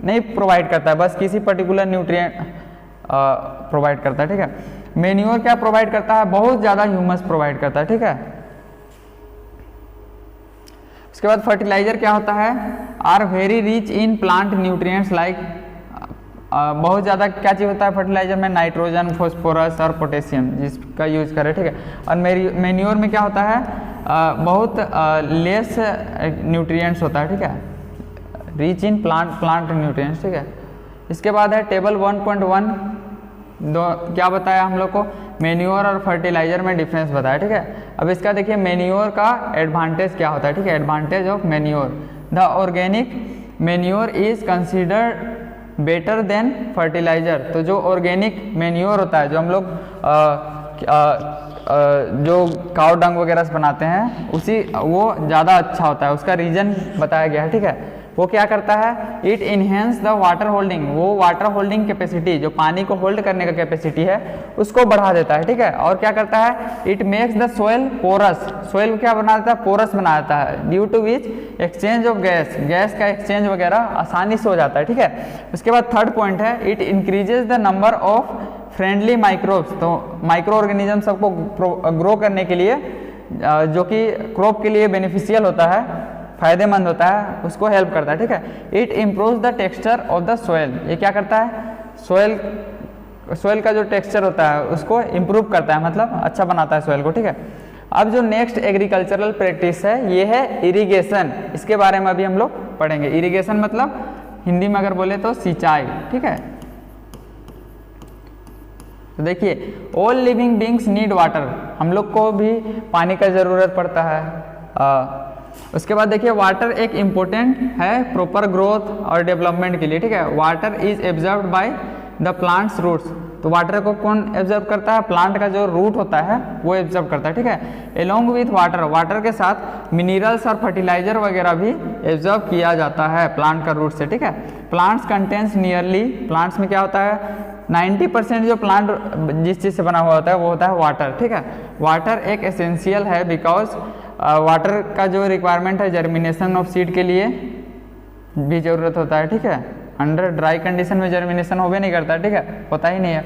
नहीं प्रोवाइड करता है, बस किसी पर्टिकुलर न्यूट्रिएंट प्रोवाइड करता है, ठीक है। मेन्योर क्या प्रोवाइड करता है, बहुत ज्यादा ह्यूमस प्रोवाइड करता है, ठीक है। उसके बाद फर्टिलाइजर क्या होता है, are very rich in plant nutrients like, बहुत ज़्यादा क्या चीज़ होता है फर्टिलाइजर में, नाइट्रोजन, फॉस्फोरस और पोटेशियम, जिसका यूज करें, ठीक है। और मेन्योर में क्या होता है, बहुत लेस न्यूट्रिएंट्स होता है, ठीक है, रिच इन प्लांट न्यूट्रिएंट्स, ठीक है। इसके बाद है टेबल 1.1, क्या बताया हम लोग को, मेन्योर और फर्टिलाइजर में डिफरेंस बताया, ठीक है। अब इसका देखिए मेन्योर का एडवांटेज क्या होता है, ठीक है, advantage of manure, the organic manure is considered better than fertiliser. तो जो ऑर्गेनिक मेन्योर होता है, जो हम लोग जो काउ डंग वगैरह से बनाते हैं, उसी वो ज़्यादा अच्छा होता है, उसका रीजन बताया गया है, ठीक है। वो क्या करता है, it enhance the water holding, वो वाटर होल्डिंग कैपेसिटी, जो पानी को होल्ड करने का कैपेसिटी है, उसको बढ़ा देता है, ठीक है। और क्या करता है, it makes the soil porous, soil क्या बना देता है, पोरस बना देता है, due to which exchange of gas का एक्सचेंज वगैरह आसानी से हो जाता है, ठीक है। उसके बाद थर्ड पॉइंट है, it increases the number of friendly microbes, तो माइक्रो ऑर्गेनिज्म सबको ग्रो करने के लिए, जो कि क्रॉप के लिए बेनिफिशियल होता है, फायदेमंद होता है, उसको हेल्प करता है, ठीक है। It improves the texture of the soil, ये क्या करता है, सोइल का जो टेक्सचर होता है उसको इम्प्रूव करता है, मतलब अच्छा बनाता है सोइल को, ठीक है। अब जो नेक्स्ट एग्रीकल्चरल प्रैक्टिस है ये है इरिगेशन, इसके बारे में अभी हम लोग पढ़ेंगे। इरिगेशन मतलब हिंदी में अगर बोले तो सिंचाई, ठीक है। तो देखिए all living beings need water, हम लोग को भी पानी का ज़रूरत पड़ता है। उसके बाद देखिए वाटर एक इम्पोर्टेंट है प्रॉपर ग्रोथ और डेवलपमेंट के लिए, ठीक है। Water is absorbed by the plants roots, तो वाटर को कौन एब्जॉर्ब करता है, प्लांट का जो रूट होता है वो एब्जॉर्ब करता है, ठीक है। एलोंग विथ वाटर, वाटर के साथ मिनरल्स और फर्टिलाइजर वगैरह भी एब्जॉर्ब किया जाता है प्लांट का रूट से, ठीक है। प्लांट्स कंटेंस नियरली, प्लांट्स में क्या होता है, 90% जो प्लांट जिस चीज़ से बना हुआ होता है वो होता है वाटर, ठीक है। वाटर एक एसेंशियल है बिकॉज वाटर का जो रिक्वायरमेंट है जर्मिनेशन ऑफ सीड के लिए भी ज़रूरत होता है, ठीक है। अंडर ड्राई कंडीशन में जर्मिनेशन हो भी नहीं करता है, ठीक है, होता ही नहीं है।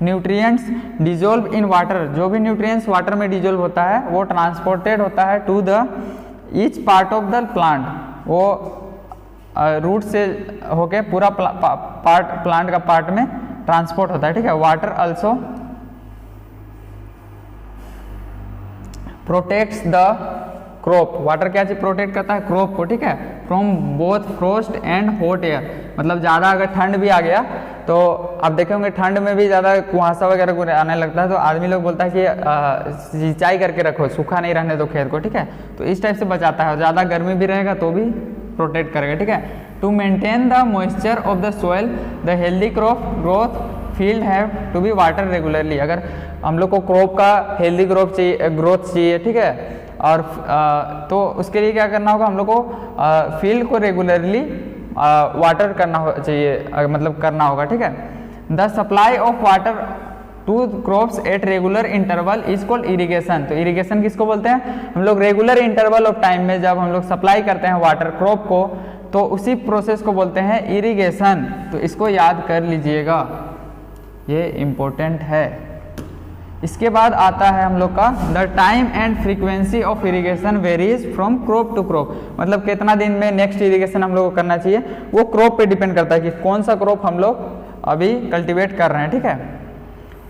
न्यूट्रिएंट्स डिजोल्व इन वाटर, जो भी न्यूट्रिएंट्स वाटर में डिजोल्व होता है वो ट्रांसपोर्टेड होता है to the each part of the plant, वो रूट से होके पूरा प्लांट का पार्ट में ट्रांसपोर्ट होता है, ठीक है। Water also protects the crop, water क्या चीज प्रोटेक्ट करता है, क्रॉप को, ठीक है, from both frost and hot air, मतलब ज़्यादा अगर ठंड भी आ गया तो आप देखे होंगे ठंड में भी ज़्यादा कुहासा वगैरह आने लगता है, तो आदमी लोग बोलता है कि सिंचाई करके रखो, सूखा नहीं रहने दो खेत को, ठीक है। तो इस टाइप से बचाता है, और ज़्यादा गर्मी भी रहेगा तो भी प्रोटेक्ट करेगा, ठीक है। To maintain the moisture of the soil, the healthy crop growth field have to be water regularly, अगर हम लोग को क्रॉप का हेल्दी ग्रोथ चाहिए, ठीक है, और तो उसके लिए क्या करना होगा, हम लोग को फील्ड को रेगुलरली वाटर करना चाहिए, मतलब करना होगा, ठीक है। The supply of water to crops at regular interval is called irrigation, तो इरिगेशन किसको बोलते हैं, हम लोग रेगुलर इंटरवल ऑफ टाइम में जब हम लोग सप्लाई करते हैं वाटर क्रॉप को, तो उसी प्रोसेस को बोलते हैं इरिगेशन, तो इसको याद कर लीजिएगा। ये इम्पोर्टेंट है। इसके बाद आता है हम लोग का the time and frequency of irrigation varies from crop to crop, मतलब कितना दिन में नेक्स्ट इरिगेशन हम लोग को करना चाहिए, वो क्रॉप पे डिपेंड करता है कि कौन सा क्रॉप हम लोग अभी कल्टीवेट कर रहे हैं, ठीक है।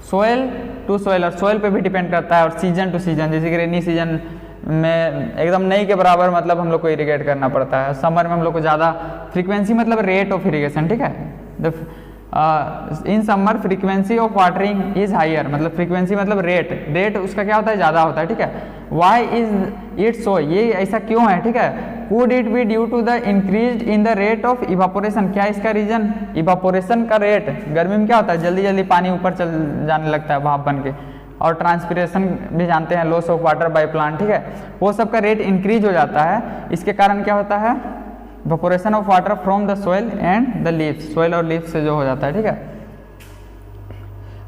सोयल टू सोयल, और सोयल पे भी डिपेंड करता है, और सीजन टू सीजन, जैसे कि रेनी सीजन में एकदम नहीं के बराबर मतलब हम लोग को इरिगेट करना पड़ता है, समर में हम लोग को ज़्यादा, फ्रीक्वेंसी मतलब रेट ऑफ इरिगेशन, ठीक है। In summer frequency of watering is higher, मतलब फ्रीक्वेंसी मतलब रेट उसका क्या होता है, ज़्यादा होता है, ठीक है। वाई इज इट सो, ये ऐसा क्यों है, ठीक है। Could it be due to the increase in the rate of evaporation, क्या इसका रीजन, इवापोरेशन का रेट, गर्मी में क्या होता है जल्दी जल्दी पानी ऊपर चल जाने लगता है भाप बन के, और ट्रांसपिरेशन भी जानते हैं, loss of water by plant, ठीक है, वो सब का रेट इंक्रीज हो जाता है। इसके कारण क्या होता है, evaporation of water from the soil and the leaves, soil और लीव्स से जो हो जाता है, ठीक है।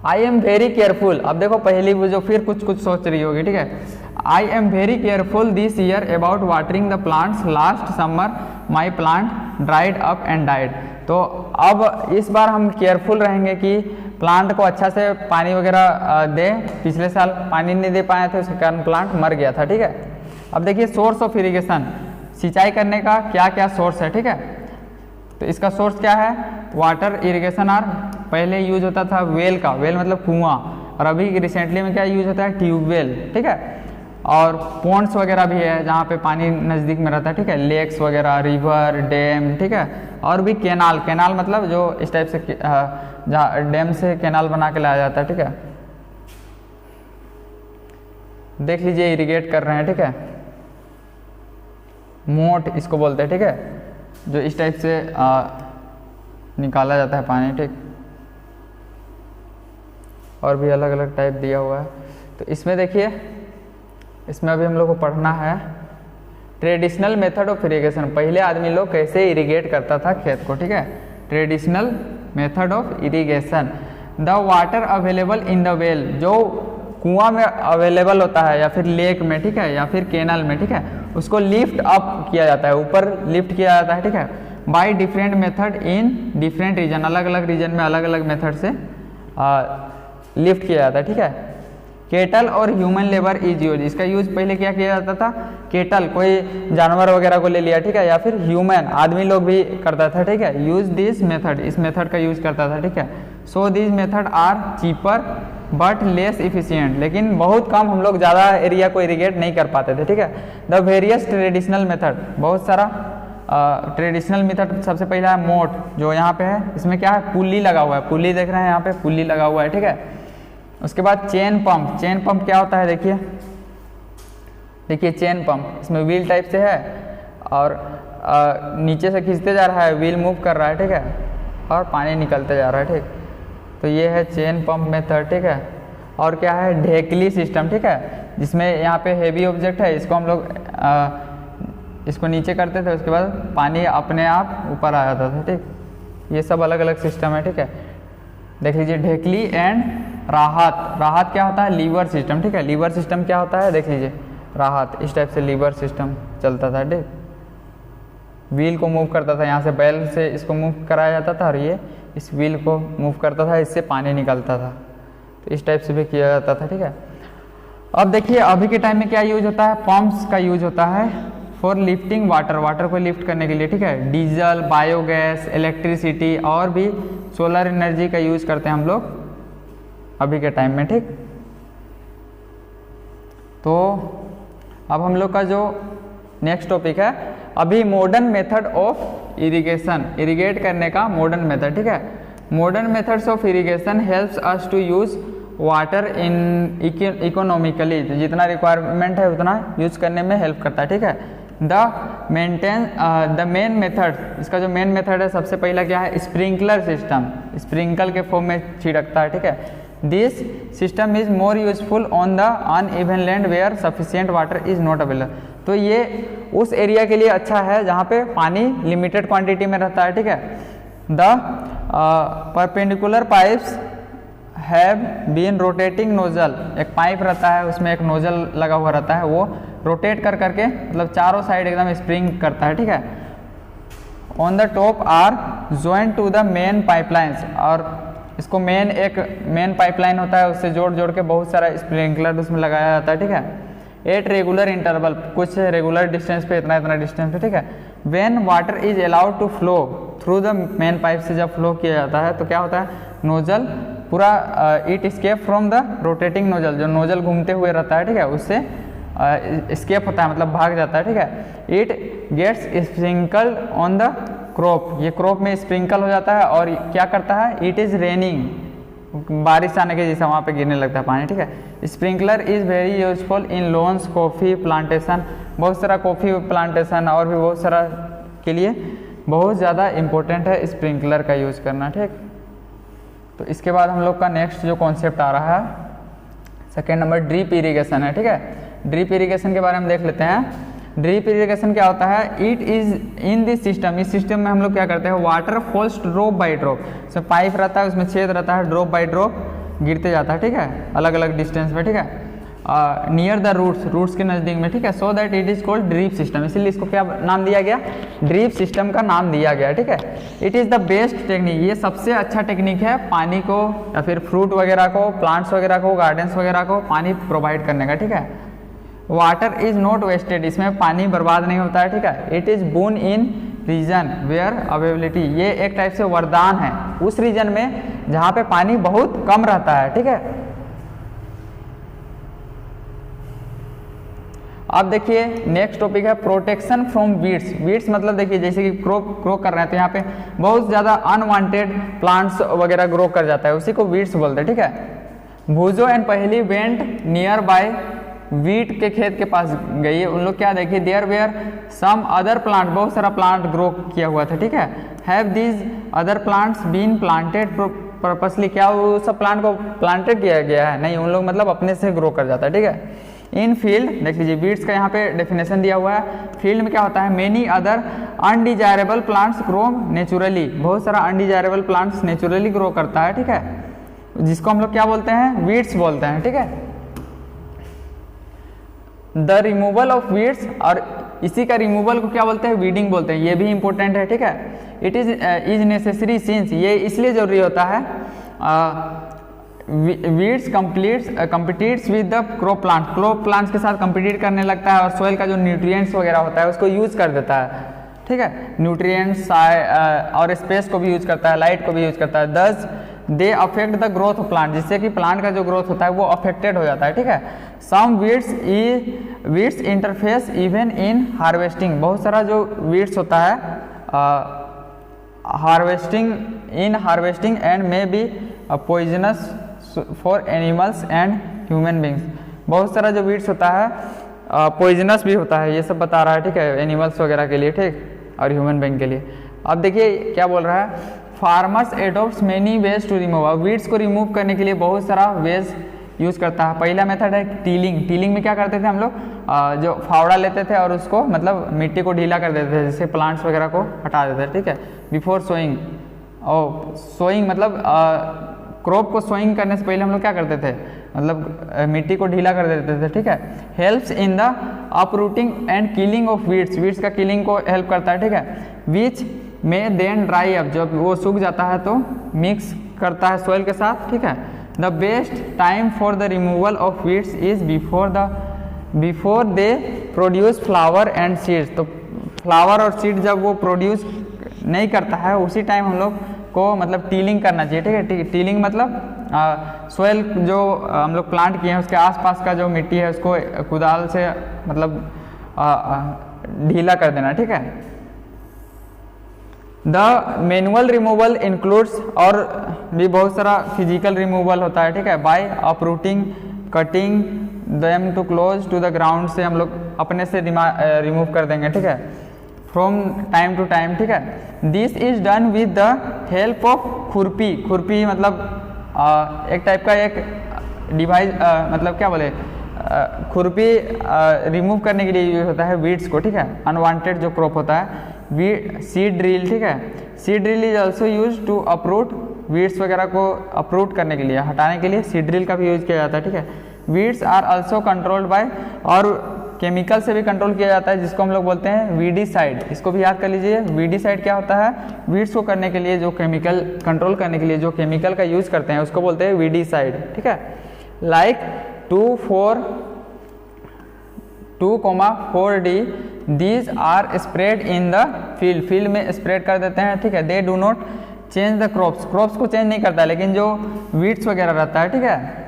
आई एम वेरी केयरफुल, अब देखो पहली वो जो फिर कुछ सोच रही होगी, ठीक है। I am very careful this year about watering the plants, last summer my plant dried up and died. तो अब इस बार हम केयरफुल रहेंगे कि प्लांट को अच्छा से पानी वगैरह दे, पिछले साल पानी नहीं दे पाए थे, उसके कारण प्लांट मर गया था, ठीक है। अब देखिए सोर्स ऑफ इरिगेशन, सिंचाई करने का क्या क्या सोर्स है, ठीक है। तो इसका सोर्स क्या है, वाटर इरिगेशन आर, पहले यूज होता था वेल का, वेल मतलब कुआं, और अभी रिसेंटली में क्या यूज होता है, ट्यूबवेल, ठीक है। और पॉन्ड्स वगैरह भी है जहाँ पे पानी नज़दीक में रहता है, ठीक है, लेक्स वगैरह, रिवर, डैम, ठीक है। और भी कैनाल, कैनाल मतलब जो इस टाइप से जहाँ डैम से कैनाल बना के लाया जाता है, ठीक है। देख लीजिए इरिगेट कर रहे हैं, ठीक है, मोट इसको बोलते हैं, ठीक है, जो इस टाइप से निकाला जाता है पानी, ठीक। और भी अलग अलग टाइप दिया हुआ है। तो इसमें देखिए, इसमें अभी हम लोग को पढ़ना है ट्रेडिशनल मेथड ऑफ इरिगेशन, पहले आदमी लोग कैसे इरिगेट करता था खेत को, ठीक है। Traditional method of irrigation, the water available in the well, जो कुआं में अवेलेबल होता है या फिर लेक में, ठीक है, या फिर कैनाल में, ठीक है, उसको लिफ्ट अप किया जाता है, ऊपर लिफ्ट किया जाता है, ठीक है, by different method in different region, अलग अलग रीजन में अलग अलग मेथड से लिफ्ट किया जाता है, ठीक है। केटल और ह्यूमन लेबर इज यूज, इसका यूज पहले क्या किया जाता था, केटल कोई जानवर वगैरह को ले लिया, ठीक है, या फिर ह्यूमन आदमी लोग भी करता था, ठीक है। यूज दिस मेथड, इस मेथड का यूज करता था, ठीक है। So this method are cheaper but less efficient, लेकिन बहुत कम हम लोग ज़्यादा एरिया को इरिगेट नहीं कर पाते थे, ठीक है। द वेरियस ट्रेडिशनल मेथड, बहुत सारा ट्रेडिशनल मेथड, सबसे पहला है मोट, जो यहाँ पे है, इसमें क्या है, पुल्ली लगा हुआ है, पुल्ली देख रहे हैं यहाँ पे, पुल्ली लगा हुआ है, ठीक है। उसके बाद चेन पंप, चेन पंप क्या होता है, देखिए देखिए चेन पंप, इसमें व्हील टाइप से है, और नीचे से खींचते जा रहा है, व्हील मूव कर रहा है, ठीक है, और पानी निकलते जा रहा है, ठीक। तो ये है चेन पंप मेथड, ठीक है। और क्या है, ढेकली सिस्टम, ठीक है, जिसमें यहाँ पे हेवी ऑब्जेक्ट है, इसको हम लोग इसको नीचे करते थे, उसके बाद पानी अपने आप ऊपर आ जाता था, ठीक। ये सब अलग अलग सिस्टम है, ठीक है। देख लीजिए ढेकली एंड राहत, राहत क्या होता है, लीवर सिस्टम, ठीक है। लीवर सिस्टम क्या होता है, देख लीजिए राहत, इस टाइप से लीवर सिस्टम चलता था, ठीक। व्हील को मूव करता था, यहाँ से बैल से इसको मूव कराया जाता था, और ये इस व्हील को मूव करता था, इससे पानी निकलता था। तो इस टाइप से भी किया जाता था, ठीक है। अब देखिए अभी के टाइम में क्या यूज होता है, पंप्स का यूज होता है फॉर लिफ्टिंग वाटर, वाटर को लिफ्ट करने के लिए, ठीक है। डीजल, बायोगैस, इलेक्ट्रिसिटी और भी सोलर एनर्जी का यूज करते हैं हम लोग अभी के टाइम में, ठीक। तो अब हम लोग का जो नेक्स्ट टॉपिक है, अभी modern method of irrigation, irrigate करने का मॉडर्न मेथड, ठीक है। Modern methods of irrigation helps us to use water in economically, जितना रिक्वायरमेंट है उतना यूज करने में हेल्प करता है, ठीक है। द मेन मेथड, इसका जो मेन मेथड है सबसे पहला क्या है, स्प्रिंकलर सिस्टम, स्प्रिंकल के फॉर्म में छिड़कता है, ठीक है। This system is more useful on the uneven land where sufficient water is not available, तो ये उस एरिया के लिए अच्छा है जहाँ पे पानी लिमिटेड क्वांटिटी में रहता है, ठीक है। The perpendicular pipes have been rotating nozzle, एक पाइप रहता है उसमें एक नोजल लगा हुआ रहता है, वो रोटेट कर करके मतलब चारों साइड एकदम स्प्रिंग करता है, ठीक है। On the top are joint to the main pipelines, और इसको मेन पाइपलाइन होता है, उससे जोड़ जोड़ के बहुत सारा स्प्रिंकलर उसमें लगाया जाता है, ठीक है। एट रेगुलर इंटरवल, कुछ रेगुलर डिस्टेंस पे, इतना इतना डिस्टेंस पे, ठीक है। When water is allowed to flow through the main pipe से जब फ्लो किया जाता है तो क्या होता है, नोजल पूरा it escape from the rotating nozzle, जो नोजल घूमते हुए रहता है, ठीक है, उससे स्केप होता है, मतलब भाग जाता है, ठीक है। It gets sprinkled on the crop, ये क्रॉप में स्प्रिंकल हो जाता है और क्या करता है, इट इज़ रेनिंग, बारिश आने के जैसा वहाँ पे गिरने लगता है पानी, ठीक है। Sprinkler is very useful in loans, coffee plantation, बहुत सारा कॉफ़ी प्लांटेशन और भी बहुत सारा के लिए बहुत ज़्यादा इम्पोर्टेंट है स्प्रिंकलर का यूज़ करना, ठीक। तो इसके बाद हम लोग का नेक्स्ट जो कॉन्सेप्ट आ रहा है, सेकेंड नंबर ड्रिप इरीगेशन है, ठीक है। ड्रिप इरीगेशन के बारे में देख लेते हैं। ड्रिप इरीगेशन क्या होता है, it is in this system, इस सिस्टम में हम लोग क्या करते हैं, water falls drop by drop, उसमें पाइप रहता है, उसमें छेद रहता है, ड्रॉप बाई ड्रॉप गिरते जाता है, ठीक है, अलग अलग डिस्टेंस पे, ठीक है, नियर द रूट्स के नज़दीक में, ठीक है। So that it is called drip system, इसीलिए इसको क्या नाम दिया गया, ड्रिप सिस्टम का नाम दिया गया, ठीक है। It is the best technique, ये सबसे अच्छा टेक्निक है पानी को या फिर फ्रूट वगैरह को, प्लांट्स वगैरह को, गार्डन्स वगैरह को पानी प्रोवाइड करने का, ठीक है। वाटर इज नॉट वेस्टेड, इसमें पानी बर्बाद नहीं होता है, ठीक है। It is boon in region where availability, ये एक टाइप से वरदान है उस रीजन में जहाँ पे पानी बहुत कम रहता है, ठीक है। अब देखिए नेक्स्ट टॉपिक है प्रोटेक्शन फ्रॉम वीड्स। वीड्स मतलब देखिए जैसे कि ग्रो कर रहे हैं तो यहाँ पे बहुत ज़्यादा अनवांटेड प्लांट्स वगैरह ग्रो कर जाता है, उसी को वीड्स बोलते हैं, ठीक है। Boojho and Paheli went near by, wheat के खेत के पास गई, उन लोग क्या देखिए, there were some other plant, बहुत सारा प्लांट ग्रो किया हुआ था, ठीक है। Have these other plants been planted purposely, क्या वो सब प्लांट को प्लांटेड किया गया है, नहीं, उन लोग मतलब अपने से ग्रो कर जाता है, ठीक है। इन फील्ड देख लीजिए, वीड्स का यहाँ पे डेफिनेशन दिया हुआ है, फील्ड में क्या होता है, many other undesirable plants grow naturally, बहुत सारा अनडिजायरेबल प्लांट्स नेचुरली ग्रो करता है, ठीक है, जिसको हम लोग क्या बोलते हैं, वीड्स बोलते हैं, ठीक है। द रिमूवल ऑफ वीड्स, और इसी का रिमूवल को क्या बोलते हैं, वीडिंग बोलते हैं, ये भी इंपॉर्टेंट है, ठीक है। इट इज नेसेसरी सिंस, ये इसलिए जरूरी होता है, weeds competes with the crop plants के साथ कम्पिटिट करने लगता है और सोइल का जो न्यूट्रिएंट्स वगैरह होता है उसको यूज कर देता है, ठीक है, न्यूट्रिएंट्स और स्पेस को भी यूज करता है, लाइट को भी यूज करता है। दस they affect the growth of plant, जिससे कि प्लांट का जो ग्रोथ होता है वो अफेक्टेड हो जाता है, ठीक है। Some weeds interfere even in harvesting, बहुत सारा जो वीड्स होता है harvesting and may be poisonous for animals and human beings, बहुत सारा जो वीड्स होता है पॉइजनस भी होता है, ये सब बता रहा है, ठीक है, एनिमल्स वगैरह के लिए, ठीक, और ह्यूमन बींग के लिए। अब देखिए क्या बोल रहा है, farmers adopts many ways to remove, weeds को रिमूव करने के लिए बहुत सारा वेज यूज करता है। पहला मेथड है टीलिंग में क्या करते थे हम लोग, जो फावड़ा लेते थे और उसको मतलब मिट्टी को ढीला कर देते थे, जिससे प्लांट्स वगैरह को हटा देते थे, ठीक है। बिफोर सोइंग, और सोइंग मतलब क्रॉप को सोइंग करने से पहले हम लोग क्या करते थे, मतलब मिट्टी को ढीला कर देते थे, ठीक है। Helps in the uprooting and killing of weeds का किलिंग को हेल्प करता है, ठीक है। विच में देन ड्राई अप, जब वो सूख जाता है तो मिक्स करता है सॉइल के साथ, ठीक है। The best time for the removal of weeds is before they produce flower and seeds, तो फ्लावर और सीड जब वो प्रोड्यूस नहीं करता है उसी टाइम हम लोग को मतलब टीलिंग करना चाहिए, ठीक है। टीलिंग मतलब सॉइल जो हम लोग प्लांट किए हैं उसके आसपास का जो मिट्टी है उसको कुदाल से मतलब ढीला कर देना, ठीक है। द मैनुअल रिमूवल इंक्लूड्स, और भी बहुत सारा फिजिकल रिमूवल होता है, ठीक है, by uprooting, cutting them too close to the ground, से हम लोग अपने से रिमूव कर देंगे, ठीक है, फ्रॉम टाइम टू टाइम, ठीक है। This is done with the help of खुरपी मतलब एक टाइप का एक डिवाइस, मतलब क्या बोले, खुरपी रिमूव करने के लिए यूज होता है वीड्स को, ठीक है, अनवांटेड जो क्रॉप होता है। सीड ड्रिल, ठीक है, seed drill is also use to uproot, weeds वगैरह को अप्रूट करने के लिए, हटाने के लिए सीड ड्रिल का भी यूज किया जाता है, ठीक है। Weeds are also controlled by, और केमिकल से भी कंट्रोल किया जाता है जिसको हम लोग बोलते हैं वीडीसाइड। इसको भी याद कर लीजिए, वीडीसाइड क्या होता है, वीड्स को करने के लिए जो केमिकल कंट्रोल करने के लिए जो केमिकल का यूज करते हैं उसको बोलते हैं वीडीसाइड, ठीक है। Like 2,4-D these are spread in the field, field में स्प्रेड कर देते हैं, ठीक है। They do not change the crops, crops को चेंज नहीं करता है, लेकिन जो वीड्स वगैरह रहता है, ठीक है,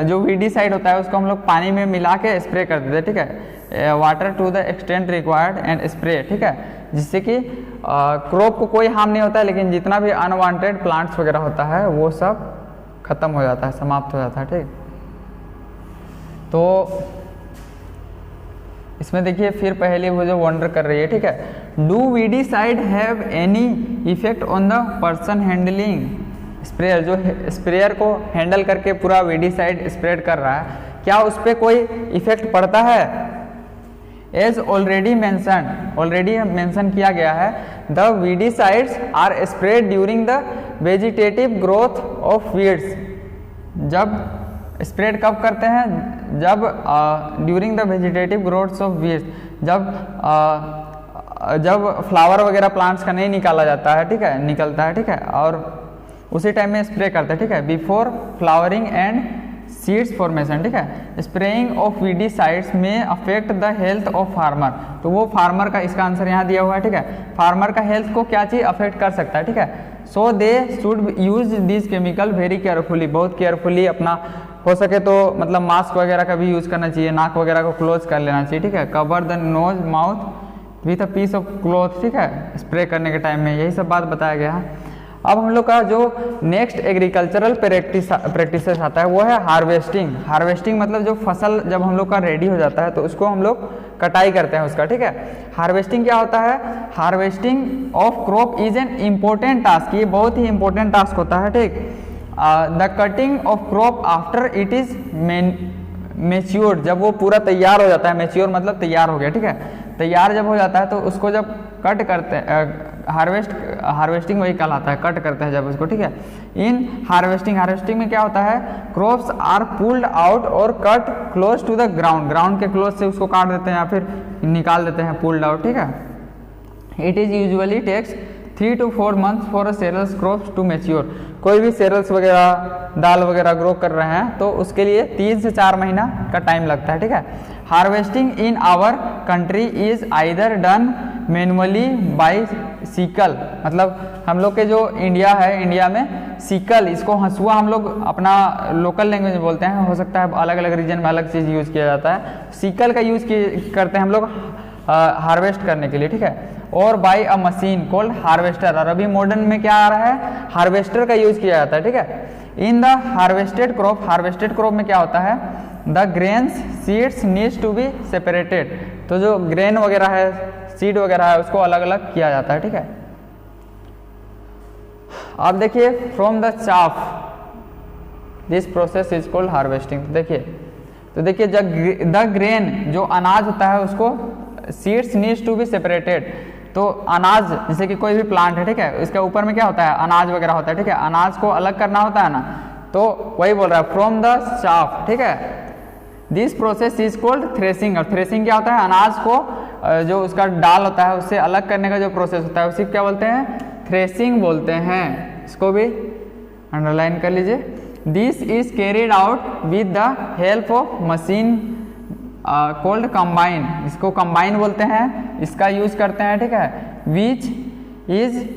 जो वीडीसाइड होता है उसको हम लोग पानी में मिला के स्प्रे कर देते हैं, ठीक है। Water to the extent required and spray, ठीक है, जिससे कि क्रॉप को कोई हार्म नहीं होता है, लेकिन जितना भी अनवांटेड प्लांट्स वगैरह होता है वो सब खत्म हो जाता है, समाप्त हो जाता है, ठीक। तो इसमें देखिए फिर पहले वो जो वंडर कर रही है, ठीक है। Do weedicide have any effect on the person handling sprayer, जो स्प्रेयर को हैंडल करके पूरा वीडीसाइड स्प्रेड कर रहा है, क्या उस पर कोई इफेक्ट पड़ता है? As already mention, already mention किया गया है, the weedicides are spread during the vegetative growth of weeds. जब स्प्रेड कब करते हैं? जब during the vegetative growth of weeds, जब फ्लावर वगैरह प्लांट्स का नहीं निकाला जाता है, ठीक है, निकलता है, ठीक है, और उसी टाइम में स्प्रे करते हैं, ठीक है। Before flowering and seeds formation, ठीक है। स्प्रेइंग ऑफ वीडीसाइड्स में affect the health of farmer, तो वो फार्मर का, इसका आंसर यहाँ दिया हुआ है, ठीक है। फार्मर का हेल्थ को क्या चीज़ अफेक्ट कर सकता है, ठीक है। So they should use this chemical very carefully, बहुत केयरफुली, अपना हो सके तो मतलब मास्क वगैरह का भी यूज़ करना चाहिए, नाक वगैरह को क्लोज कर लेना चाहिए, ठीक है। Cover the nose mouth with a piece of cloth, ठीक है, स्प्रे करने के टाइम में, यही सब बात बताया गया है। अब हम लोग का जो नेक्स्ट एग्रीकल्चरल प्रैक्टिसेस आता है वो है हार्वेस्टिंग। हार्वेस्टिंग मतलब जो फसल जब हम लोग का रेडी हो जाता है तो उसको हम लोग कटाई करते हैं उसका, ठीक है। हार्वेस्टिंग क्या होता है? Harvesting of crop is an important task, ये बहुत ही इंपॉर्टेंट टास्क होता है, ठीक। The cutting of crop after it is matured, जब वो पूरा तैयार हो जाता है, मेच्योर मतलब तैयार हो गया, ठीक है, तैयार जब हो जाता है तो उसको जब कट करते हैं, हार्वेस्टिंग वही कहलाता है, कट करते हैं जब उसको, ठीक है। इन हार्वेस्टिंग में क्या होता है? क्रॉप्स आर पुल्ड आउट और cut close to the ground, ground के क्लोज से उसको काट देते हैं या फिर निकाल देते हैं, पुल्ड आउट, ठीक है। It is usually takes 3 to 4 months for cereals crops to mature, कोई भी सेरल्स वगैरह दाल वगैरह ग्रो कर रहे हैं तो उसके लिए 3 से 4 महीना का टाइम लगता है, ठीक है। Harvesting in our country is either done manually by sickle, मतलब हम लोग के जो इंडिया है, इंडिया में सिकल, इसको हंसुआ हम लोग अपना लोकल लैंग्वेज में बोलते हैं, हो सकता है अलग अलग रीजन में अलग चीज़ यूज़ किया जाता है। सिकल का यूज़ करते हैं हम लोग हार्वेस्ट करने के लिए, ठीक है। और by a machine called harvester, और अभी मॉडर्न में क्या आ रहा है? हार्वेस्टर का यूज़ किया जाता है, ठीक है। इन द हार्वेस्टेड क्रॉप में क्या होता है? The grains seeds needs to be separated, तो जो ग्रेन वगैरह है, सीड वगैरह है, उसको अलग अलग किया जाता है, ठीक है। अब देखिए from the chaff this process is called harvesting. तो देखिए जब द ग्रेन जो अनाज होता है उसको seeds needs to be separated, तो अनाज जैसे कि कोई भी प्लांट है, ठीक है, इसके ऊपर में क्या होता है? अनाज वगैरह होता है, ठीक है, अनाज को अलग करना होता है ना, तो वही बोल रहा है फ्रॉम द चाफ, ठीक है। This process is called threshing, और थ्रेसिंग क्या होता है? अनाज को जो उसका डाल होता है उससे अलग करने का जो प्रोसेस होता है उसी क्या बोलते हैं? थ्रेसिंग बोलते हैं। इसको भी अंडरलाइन कर लीजिए। This is carried out with the help of machine called combine, इसको कंबाइन बोलते हैं, इसका यूज करते हैं, ठीक है। Which is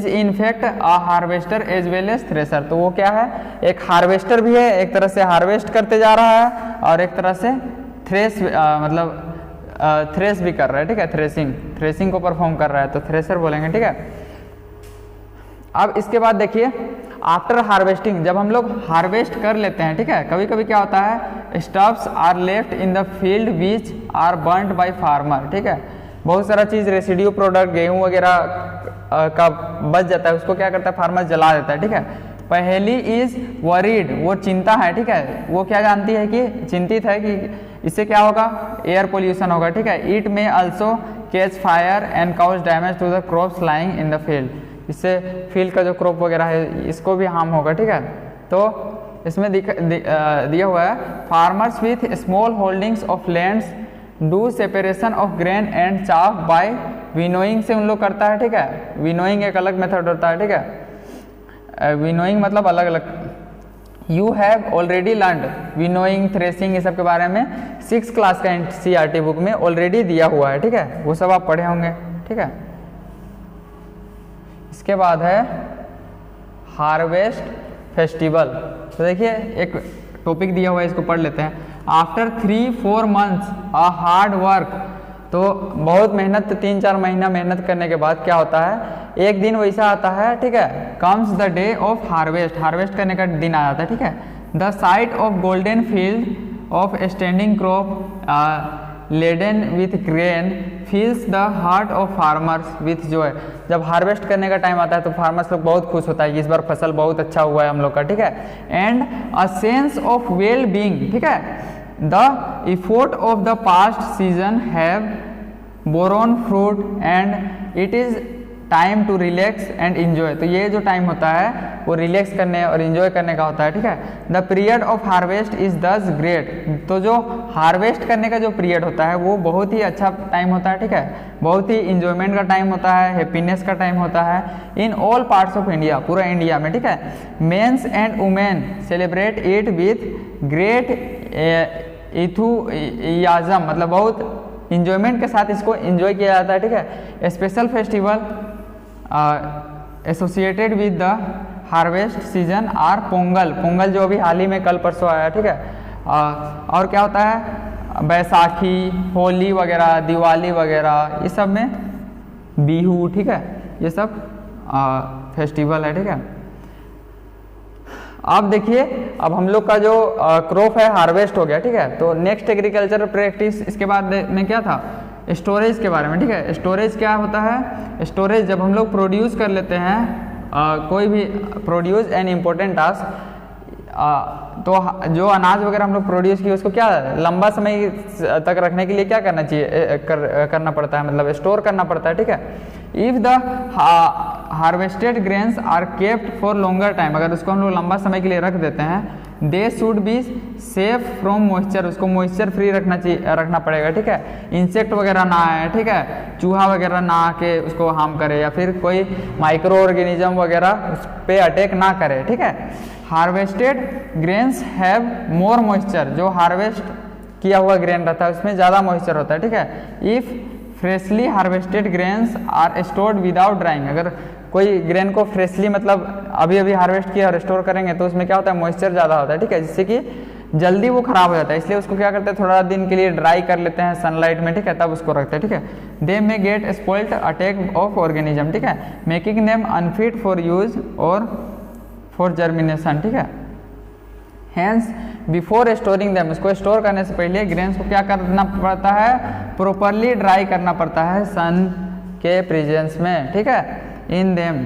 in fact a harvester as well as thresher, तो वो क्या है? एक हार्वेस्टर भी है, एक तरह से हार्वेस्ट करते जा रहा है और एक तरह से थ्रेस थ्रेस भी कर रहा है, ठीक है, थ्रेसिंग को परफॉर्म कर रहा है, तो थ्रेसर बोलेंगे, ठीक है। अब इसके बाद देखिए आफ्टर हार्वेस्टिंग, जब हम लोग हार्वेस्ट कर लेते हैं, ठीक है, कभी कभी क्या होता है? Stuffs are left in the field which are burned by farmer, ठीक है, बहुत सारा चीज़ रेसिड्यू प्रोडक्ट गेहूं वगैरह का बच जाता है, उसको क्या करता है? फार्मर जला देता है, ठीक है। पहली इज वरीड, वो चिंता है, ठीक है, वो क्या जानती है कि चिंतित है कि इससे क्या होगा? एयर पोल्यूशन होगा, ठीक है। It may also catch fire and cause damage to the crops lying in the field, इससे फील्ड का जो क्रॉप वगैरह है इसको भी हार्म होगा, ठीक है। तो इसमें दिया हुआ है farmers with small holdings of lands do separation of grain and chaff by winnowing से उन लोग करता है, ठीक है। विनोइंग एक अलग मेथड होता है, ठीक है। विनोइंग मतलब अलग अलग। You have already learned winnowing, threshing, ये सब के बारे में 6 क्लास का NCERT बुक में ऑलरेडी दिया हुआ है, ठीक है। वो सब आप पढ़े होंगे, ठीक है। इसके बाद है हार्वेस्ट फेस्टिवल। तो देखिए एक टॉपिक दिया हुआ है, इसको पढ़ लेते हैं। After 3-4 months a hard work, तो बहुत मेहनत, 3-4 महीना मेहनत करने के बाद क्या होता है, एक दिन वैसा आता है, ठीक है। Comes the day of harvest, harvest करने का दिन आ जाता है, ठीक है। The sight of golden field of standing crop laden with grain fills the heart of farmers with joy. जब हार्वेस्ट करने का टाइम आता है तो फार्मर्स लोग बहुत खुश होता है कि इस बार फसल बहुत अच्छा हुआ है हम लोग का, ठीक है। And a sense of well being, ठीक है। The effort of the past season have borne fruit and it is time to relax and enjoy. तो ये जो टाइम होता है वो रिलैक्स करने और इन्जॉय करने का होता है, ठीक है। The period of harvest is दस ग्रेट। तो जो हार्वेस्ट करने का जो पीरियड होता है वो बहुत ही अच्छा टाइम होता है, ठीक है। बहुत ही इंजॉयमेंट का टाइम होता है, हैप्पीनेस का टाइम होता है in all parts of India, पूरा इंडिया में, ठीक है। Mens and women celebrate it with great enthusiasm, मतलब बहुत इंजॉयमेंट के साथ इसको इंजॉय किया जाता है, ठीक है। Special festival associated with the harvest season are Pongal. Pongal जो अभी हाल ही में कल परसों आया, ठीक है। और क्या होता है, बैसाखी, होली वगैरह, दिवाली वगैरह, ये सब में बिहू, ठीक है, ये सब फेस्टिवल है, ठीक है। अब देखिए, अब हम लोग का जो क्रॉप है हार्वेस्ट हो गया, ठीक है। तो नेक्स्ट एग्रीकल्चर प्रैक्टिस इसके बाद में क्या था, स्टोरेज के बारे में, ठीक है। स्टोरेज क्या होता है, स्टोरेज जब हम लोग प्रोड्यूस कर लेते हैं कोई भी प्रोड्यूस एन इम्पोर्टेंट टास्क, तो जो अनाज वगैरह हम लोग प्रोड्यूस किए उसको क्या लंबा समय तक रखने के लिए क्या करना चाहिए, करना पड़ता है, मतलब स्टोर करना पड़ता है, ठीक है। If the harvested grains are kept for longer time, अगर उसको हम लोग लंबा समय के लिए रख देते हैं, they should be safe from moisture, उसको मॉइस्चर फ्री रखना पड़ेगा, ठीक है। इंसेक्ट वगैरह ना आए, ठीक है, चूहा वगैरह ना आके उसको हार्म करे, या फिर कोई माइक्रो ऑर्गेनिज्म वगैरह उस पर अटैक ना करे, ठीक है। Harvested grains have more moisture, जो हार्वेस्ट किया हुआ ग्रेन रहता है उसमें ज़्यादा मॉइस्चर होता है, ठीक है। If freshly harvested grains are stored without drying, अगर कोई ग्रेन को फ्रेशली मतलब अभी अभी हार्वेस्ट किया और स्टोर करेंगे तो उसमें क्या होता है, मॉइस्चर ज़्यादा होता है, ठीक है, जिससे कि जल्दी वो खराब हो जाता है। इसलिए उसको क्या करते हैं, थोड़ा दिन के लिए ड्राई कर लेते हैं सनलाइट में, ठीक है, तब उसको रखते हैं, ठीक है। They may get spoiled attack of organism, ठीक है, making them unfit for use और फॉर जर्मिनेशन, ठीक है। हैंस बिफोर स्टोरिंग देम, उसको स्टोर करने से पहले ग्रेन्स को क्या करना पड़ता है, प्रॉपरली ड्राई करना पड़ता है सन के प्रेजेंस में, ठीक है, in them.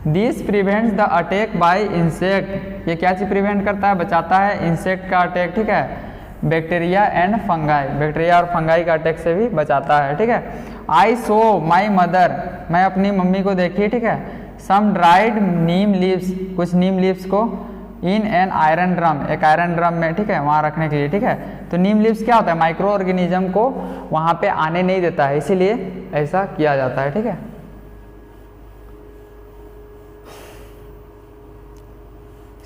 This prevents the attack by insect, ये क्या चीज़ प्रिवेंट करता है, बचाता है इंसेक्ट का अटैक, ठीक है, बैक्टीरिया एंड फंगाई, बैक्टीरिया और फंगाई का अटैक से भी बचाता है, ठीक है। आई सो माई मदर, मैं अपनी मम्मी को देखी, ठीक है, सम ड्राइड नीम लीव्स, कुछ नीम लीव्स को इन एन आयरन ड्रम, एक आयरन ड्रम में, ठीक है, वहाँ रखने के लिए, ठीक है। तो नीम लीव्स क्या होता है, माइक्रो ऑर्गेनिज्म को वहाँ पे आने नहीं देता है, इसीलिए ऐसा किया जाता है, ठीक है।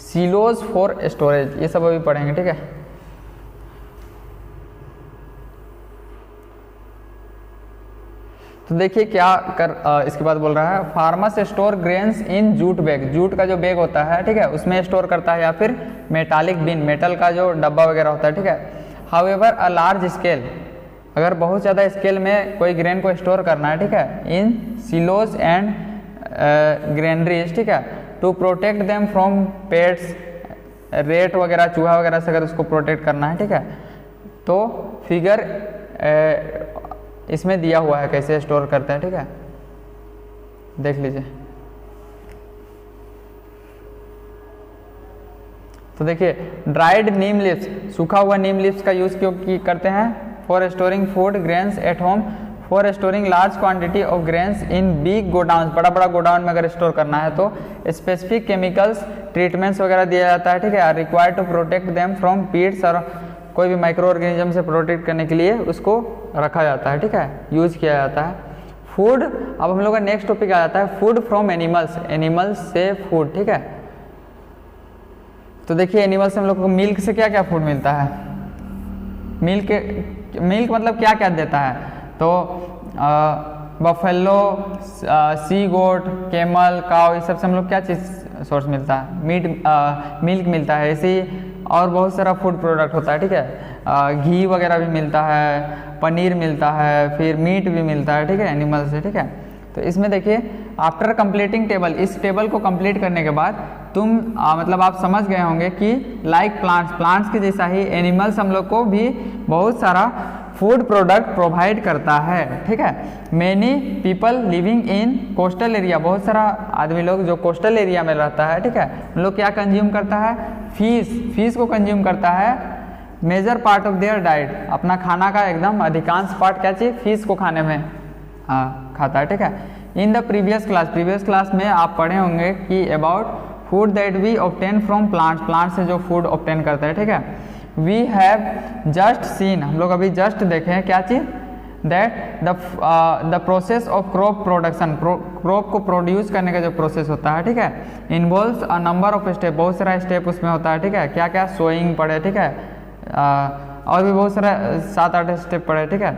सिलोज फॉर स्टोरेज, ये सब अभी पढ़ेंगे, ठीक है। तो देखिए क्या इसके बाद बोल रहा है, farmers store grains in jute bag, jute का जो बैग होता है, ठीक है, उसमें स्टोर करता है, या फिर मेटालिक बिन, मेटल का जो डब्बा वगैरह होता है, ठीक है। हाउएवर अ लार्ज स्केल, अगर बहुत ज़्यादा स्केल में कोई ग्रेन को स्टोर करना है, ठीक है, इन सिलोज एंड ग्रेनरीज, ठीक है, to protect them from pests, rat वगैरह, चूहा वगैरह से अगर उसको प्रोटेक्ट करना है, ठीक है, तो फिगर इसमें दिया हुआ है कैसे स्टोर करते हैं, ठीक है, देख लीजिए। तो देखिए, ड्राइड नीम लीव्स, सूखा हुआ नीम लीव्स का यूज़ क्यों करते हैं, for storing food grains at home, for storing large quantity of grains in big godown, बड़ा बड़ा गोडाउन में अगर स्टोर करना है तो स्पेसिफिक केमिकल्स ट्रीटमेंट्स वगैरह दिया जाता है, ठीक है। Required to protect them from pests, और कोई भी माइक्रो ऑर्गेनिज्म से प्रोटेक्ट करने के लिए उसको रखा जाता है, ठीक है, यूज किया जाता है। फूड, अब हम लोग का नेक्स्ट टॉपिक आ जाता है फूड फ्रॉम एनिमल्स, एनिमल्स से फूड, ठीक है। तो देखिए एनिमल से हम लोग को मिल्क से क्या क्या फूड मिलता है, मिल्क मतलब क्या क्या देता है, तो बफेलो, सी गोट, कैमल, काउ, इस सब से हम लोग क्या चीज़ सोर्स मिलता है, मिल्क मिलता है। ऐसे ही और बहुत सारा फूड प्रोडक्ट होता है, ठीक है, घी वगैरह भी मिलता है, पनीर मिलता है, फिर मीट भी मिलता है, ठीक है, एनिमल से, ठीक है। तो इसमें देखिए आफ्टर कंप्लीटिंग टेबल, इस टेबल को कंप्लीट करने के बाद तुम मतलब आप समझ गए होंगे कि लाइक प्लांट्स के जैसा ही एनिमल्स हम लोग को भी बहुत सारा फूड प्रोडक्ट प्रोवाइड करता है, ठीक है। Many people living in coastal area, बहुत सारा आदमी लोग जो कोस्टल एरिया में रहता है, ठीक है, उन लोग क्या कंज्यूम करता है, फिश को कंज्यूम करता है। Major part of their diet, अपना खाना का एकदम अधिकांश पार्ट क्या चीज़, फिश को खाने में खाता है, ठीक है। इन द प्रीवियस क्लास में आप पढ़े होंगे कि about food that we obtain from plant से जो फूड ऑब्टेन करते हैं, ठीक है। वी हैव जस्ट सीन, हम लोग अभी जस्ट देखे हैं क्या चीज़, that the process of crop production, crop को प्रोड्यूस करने का जो प्रोसेस होता है, ठीक है, involves a number of step, बहुत सारा स्टेप उसमें होता है, ठीक है। क्या क्या, सोइंग पढ़े, ठीक है, और भी बहुत सारा 7-8 स्टेप पढ़े, ठीक है।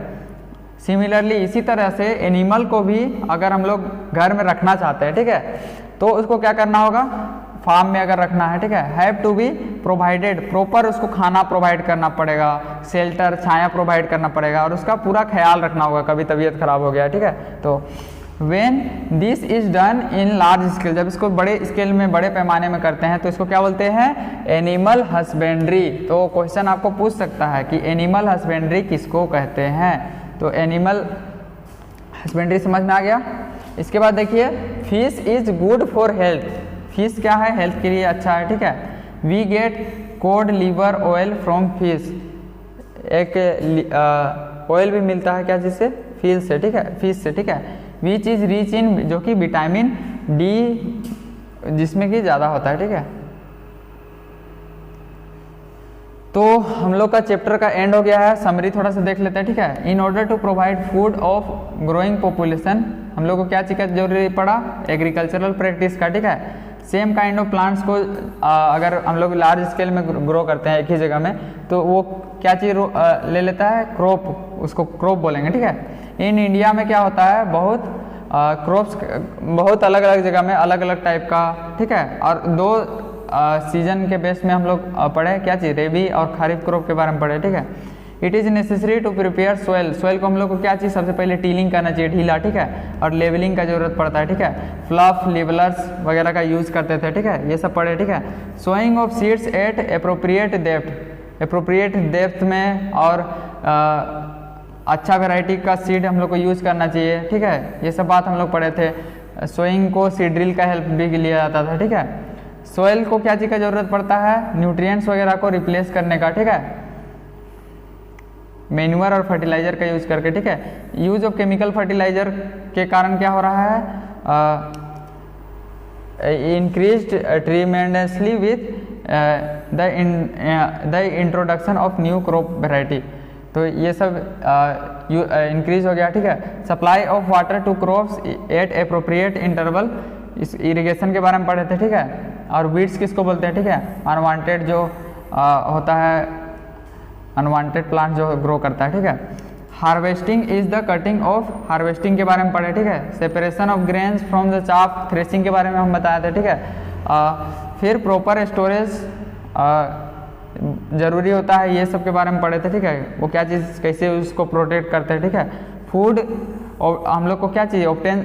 सिमिलरली इसी तरह से एनिमल को भी अगर हम लोग घर में रखना चाहते हैं, ठीक है, तो उसको क्या करना होगा, फार्म में अगर रखना है, ठीक है, have to be provided, proper उसको खाना प्रोवाइड करना पड़ेगा, शेल्टर, छाया प्रोवाइड करना पड़ेगा, और उसका पूरा ख्याल रखना होगा, कभी तबीयत खराब हो गया, ठीक है। तो when this is done in large scale, जब इसको बड़े स्केल में, बड़े पैमाने में करते हैं तो इसको क्या बोलते हैं, एनिमल हस्बेंड्री। तो क्वेश्चन आपको पूछ सकता है कि एनिमल हस्बेंड्री किसको कहते हैं, तो एनिमल हस्बेंड्री समझ में आ गया। इसके बाद देखिए fish is good for health, fish क्या है, हेल्थ के लिए अच्छा है, ठीक है। We get cod liver oil from fish, एक ऑयल भी मिलता है क्या, जिससे, फिश से, ठीक है, फिश से, ठीक है। विच इज रिच इन, जो कि विटामिन डी जिसमें कि ज़्यादा होता है, ठीक है। तो हम लोग का चैप्टर का एंड हो गया है, समरी थोड़ा सा देख लेते हैं, ठीक है। In order to provide food of growing population, हम लोग को क्या चीज़ का जरूरी पड़ा, एग्रीकल्चरल प्रैक्टिस का, ठीक है। सेम काइंड ऑफ प्लांट्स को अगर हम लोग लार्ज स्केल में ग्रो करते हैं एक ही जगह में, तो वो क्या चीज़ ले लेता है, क्रॉप, उसको क्रॉप बोलेंगे, ठीक है। इन इंडिया में क्या होता है, बहुत क्रॉप्स बहुत अलग अलग जगह में अलग अलग टाइप का, ठीक है। और 2 सीजन के बेस में हम लोग पढ़े क्या चीज़, रेबी और खरीफ क्रॉप के बारे में पढ़े, ठीक है। It is necessary to prepare soil, soil को हम लोग को क्या चीज़, सबसे पहले टीलिंग करना चाहिए, ढीला, ठीक है, और लेवलिंग का जरूरत पड़ता है, ठीक है। फ्लफ, लेवलर्स वगैरह का यूज़ करते थे, ठीक है, ये सब पढ़े, ठीक है। Sowing of seeds at appropriate depth में, और अच्छा वैरायटी का सीड हम लोग को यूज़ करना चाहिए, ठीक है, ये सब बात हम लोग पढ़े थे। सोइंग को सीड ड्रिल का हेल्प भी लिया जाता था, ठीक है। सोयल को क्या चीज़ का ज़रूरत पड़ता है, न्यूट्रिएंट्स वगैरह को रिप्लेस करने का, ठीक है, मैन्यूअर और फर्टिलाइजर का यूज़ करके, ठीक है। यूज ऑफ केमिकल फर्टिलाइजर के कारण क्या हो रहा है, increased tremendously with the introduction of new crop variety, तो ये सब इंक्रीज हो गया, ठीक है। Supply of water to crops at appropriate interval, इस इरिगेशन के बारे में पढ़े थे, ठीक है। और वीड्स किसको बोलते हैं, ठीक है, अनवांटेड जो होता है, अनवांटेड प्लांट जो ग्रो करता है, ठीक है। Harvesting is the cutting of, harvesting के बारे में पढ़े, ठीक है। Separation of grains from the chaff, threshing के बारे में हम बताए थे, ठीक है। फिर प्रॉपर स्टोरेज जरूरी होता है, ये सब के बारे में पढ़े थे, ठीक है। वो क्या चीज़, कैसे उसको प्रोटेक्ट करते हैं, ठीक है। फूड और हम लोग को क्या चाहिए, ऑब्टेन,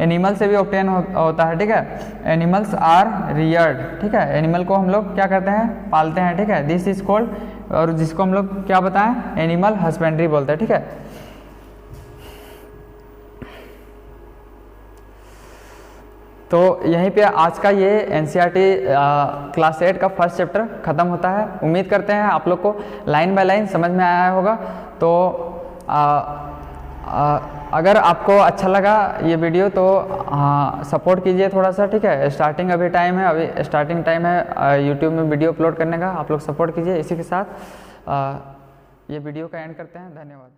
एनिमल से भी ऑब्टेन होता है, ठीक है। एनिमल्स आर रियर्ड, ठीक है, एनिमल को हम लोग क्या करते हैं, पालते हैं, ठीक है। दिस इज कॉल्ड, और जिसको हम लोग क्या बताएं, एनिमल हस्बेंड्री बोलते हैं, ठीक है। तो यहीं पे आज का ये NCERT क्लास 8 का फर्स्ट चैप्टर ख़त्म होता है। उम्मीद करते हैं आप लोग को लाइन बाय लाइन समझ में आया होगा। तो अगर आपको अच्छा लगा ये वीडियो तो सपोर्ट कीजिए थोड़ा सा, ठीक है। स्टार्टिंग अभी टाइम है, अभी स्टार्टिंग टाइम है यूट्यूब में वीडियो अपलोड करने का, आप लोग सपोर्ट कीजिए। इसी के साथ ये वीडियो का एंड करते हैं। धन्यवाद।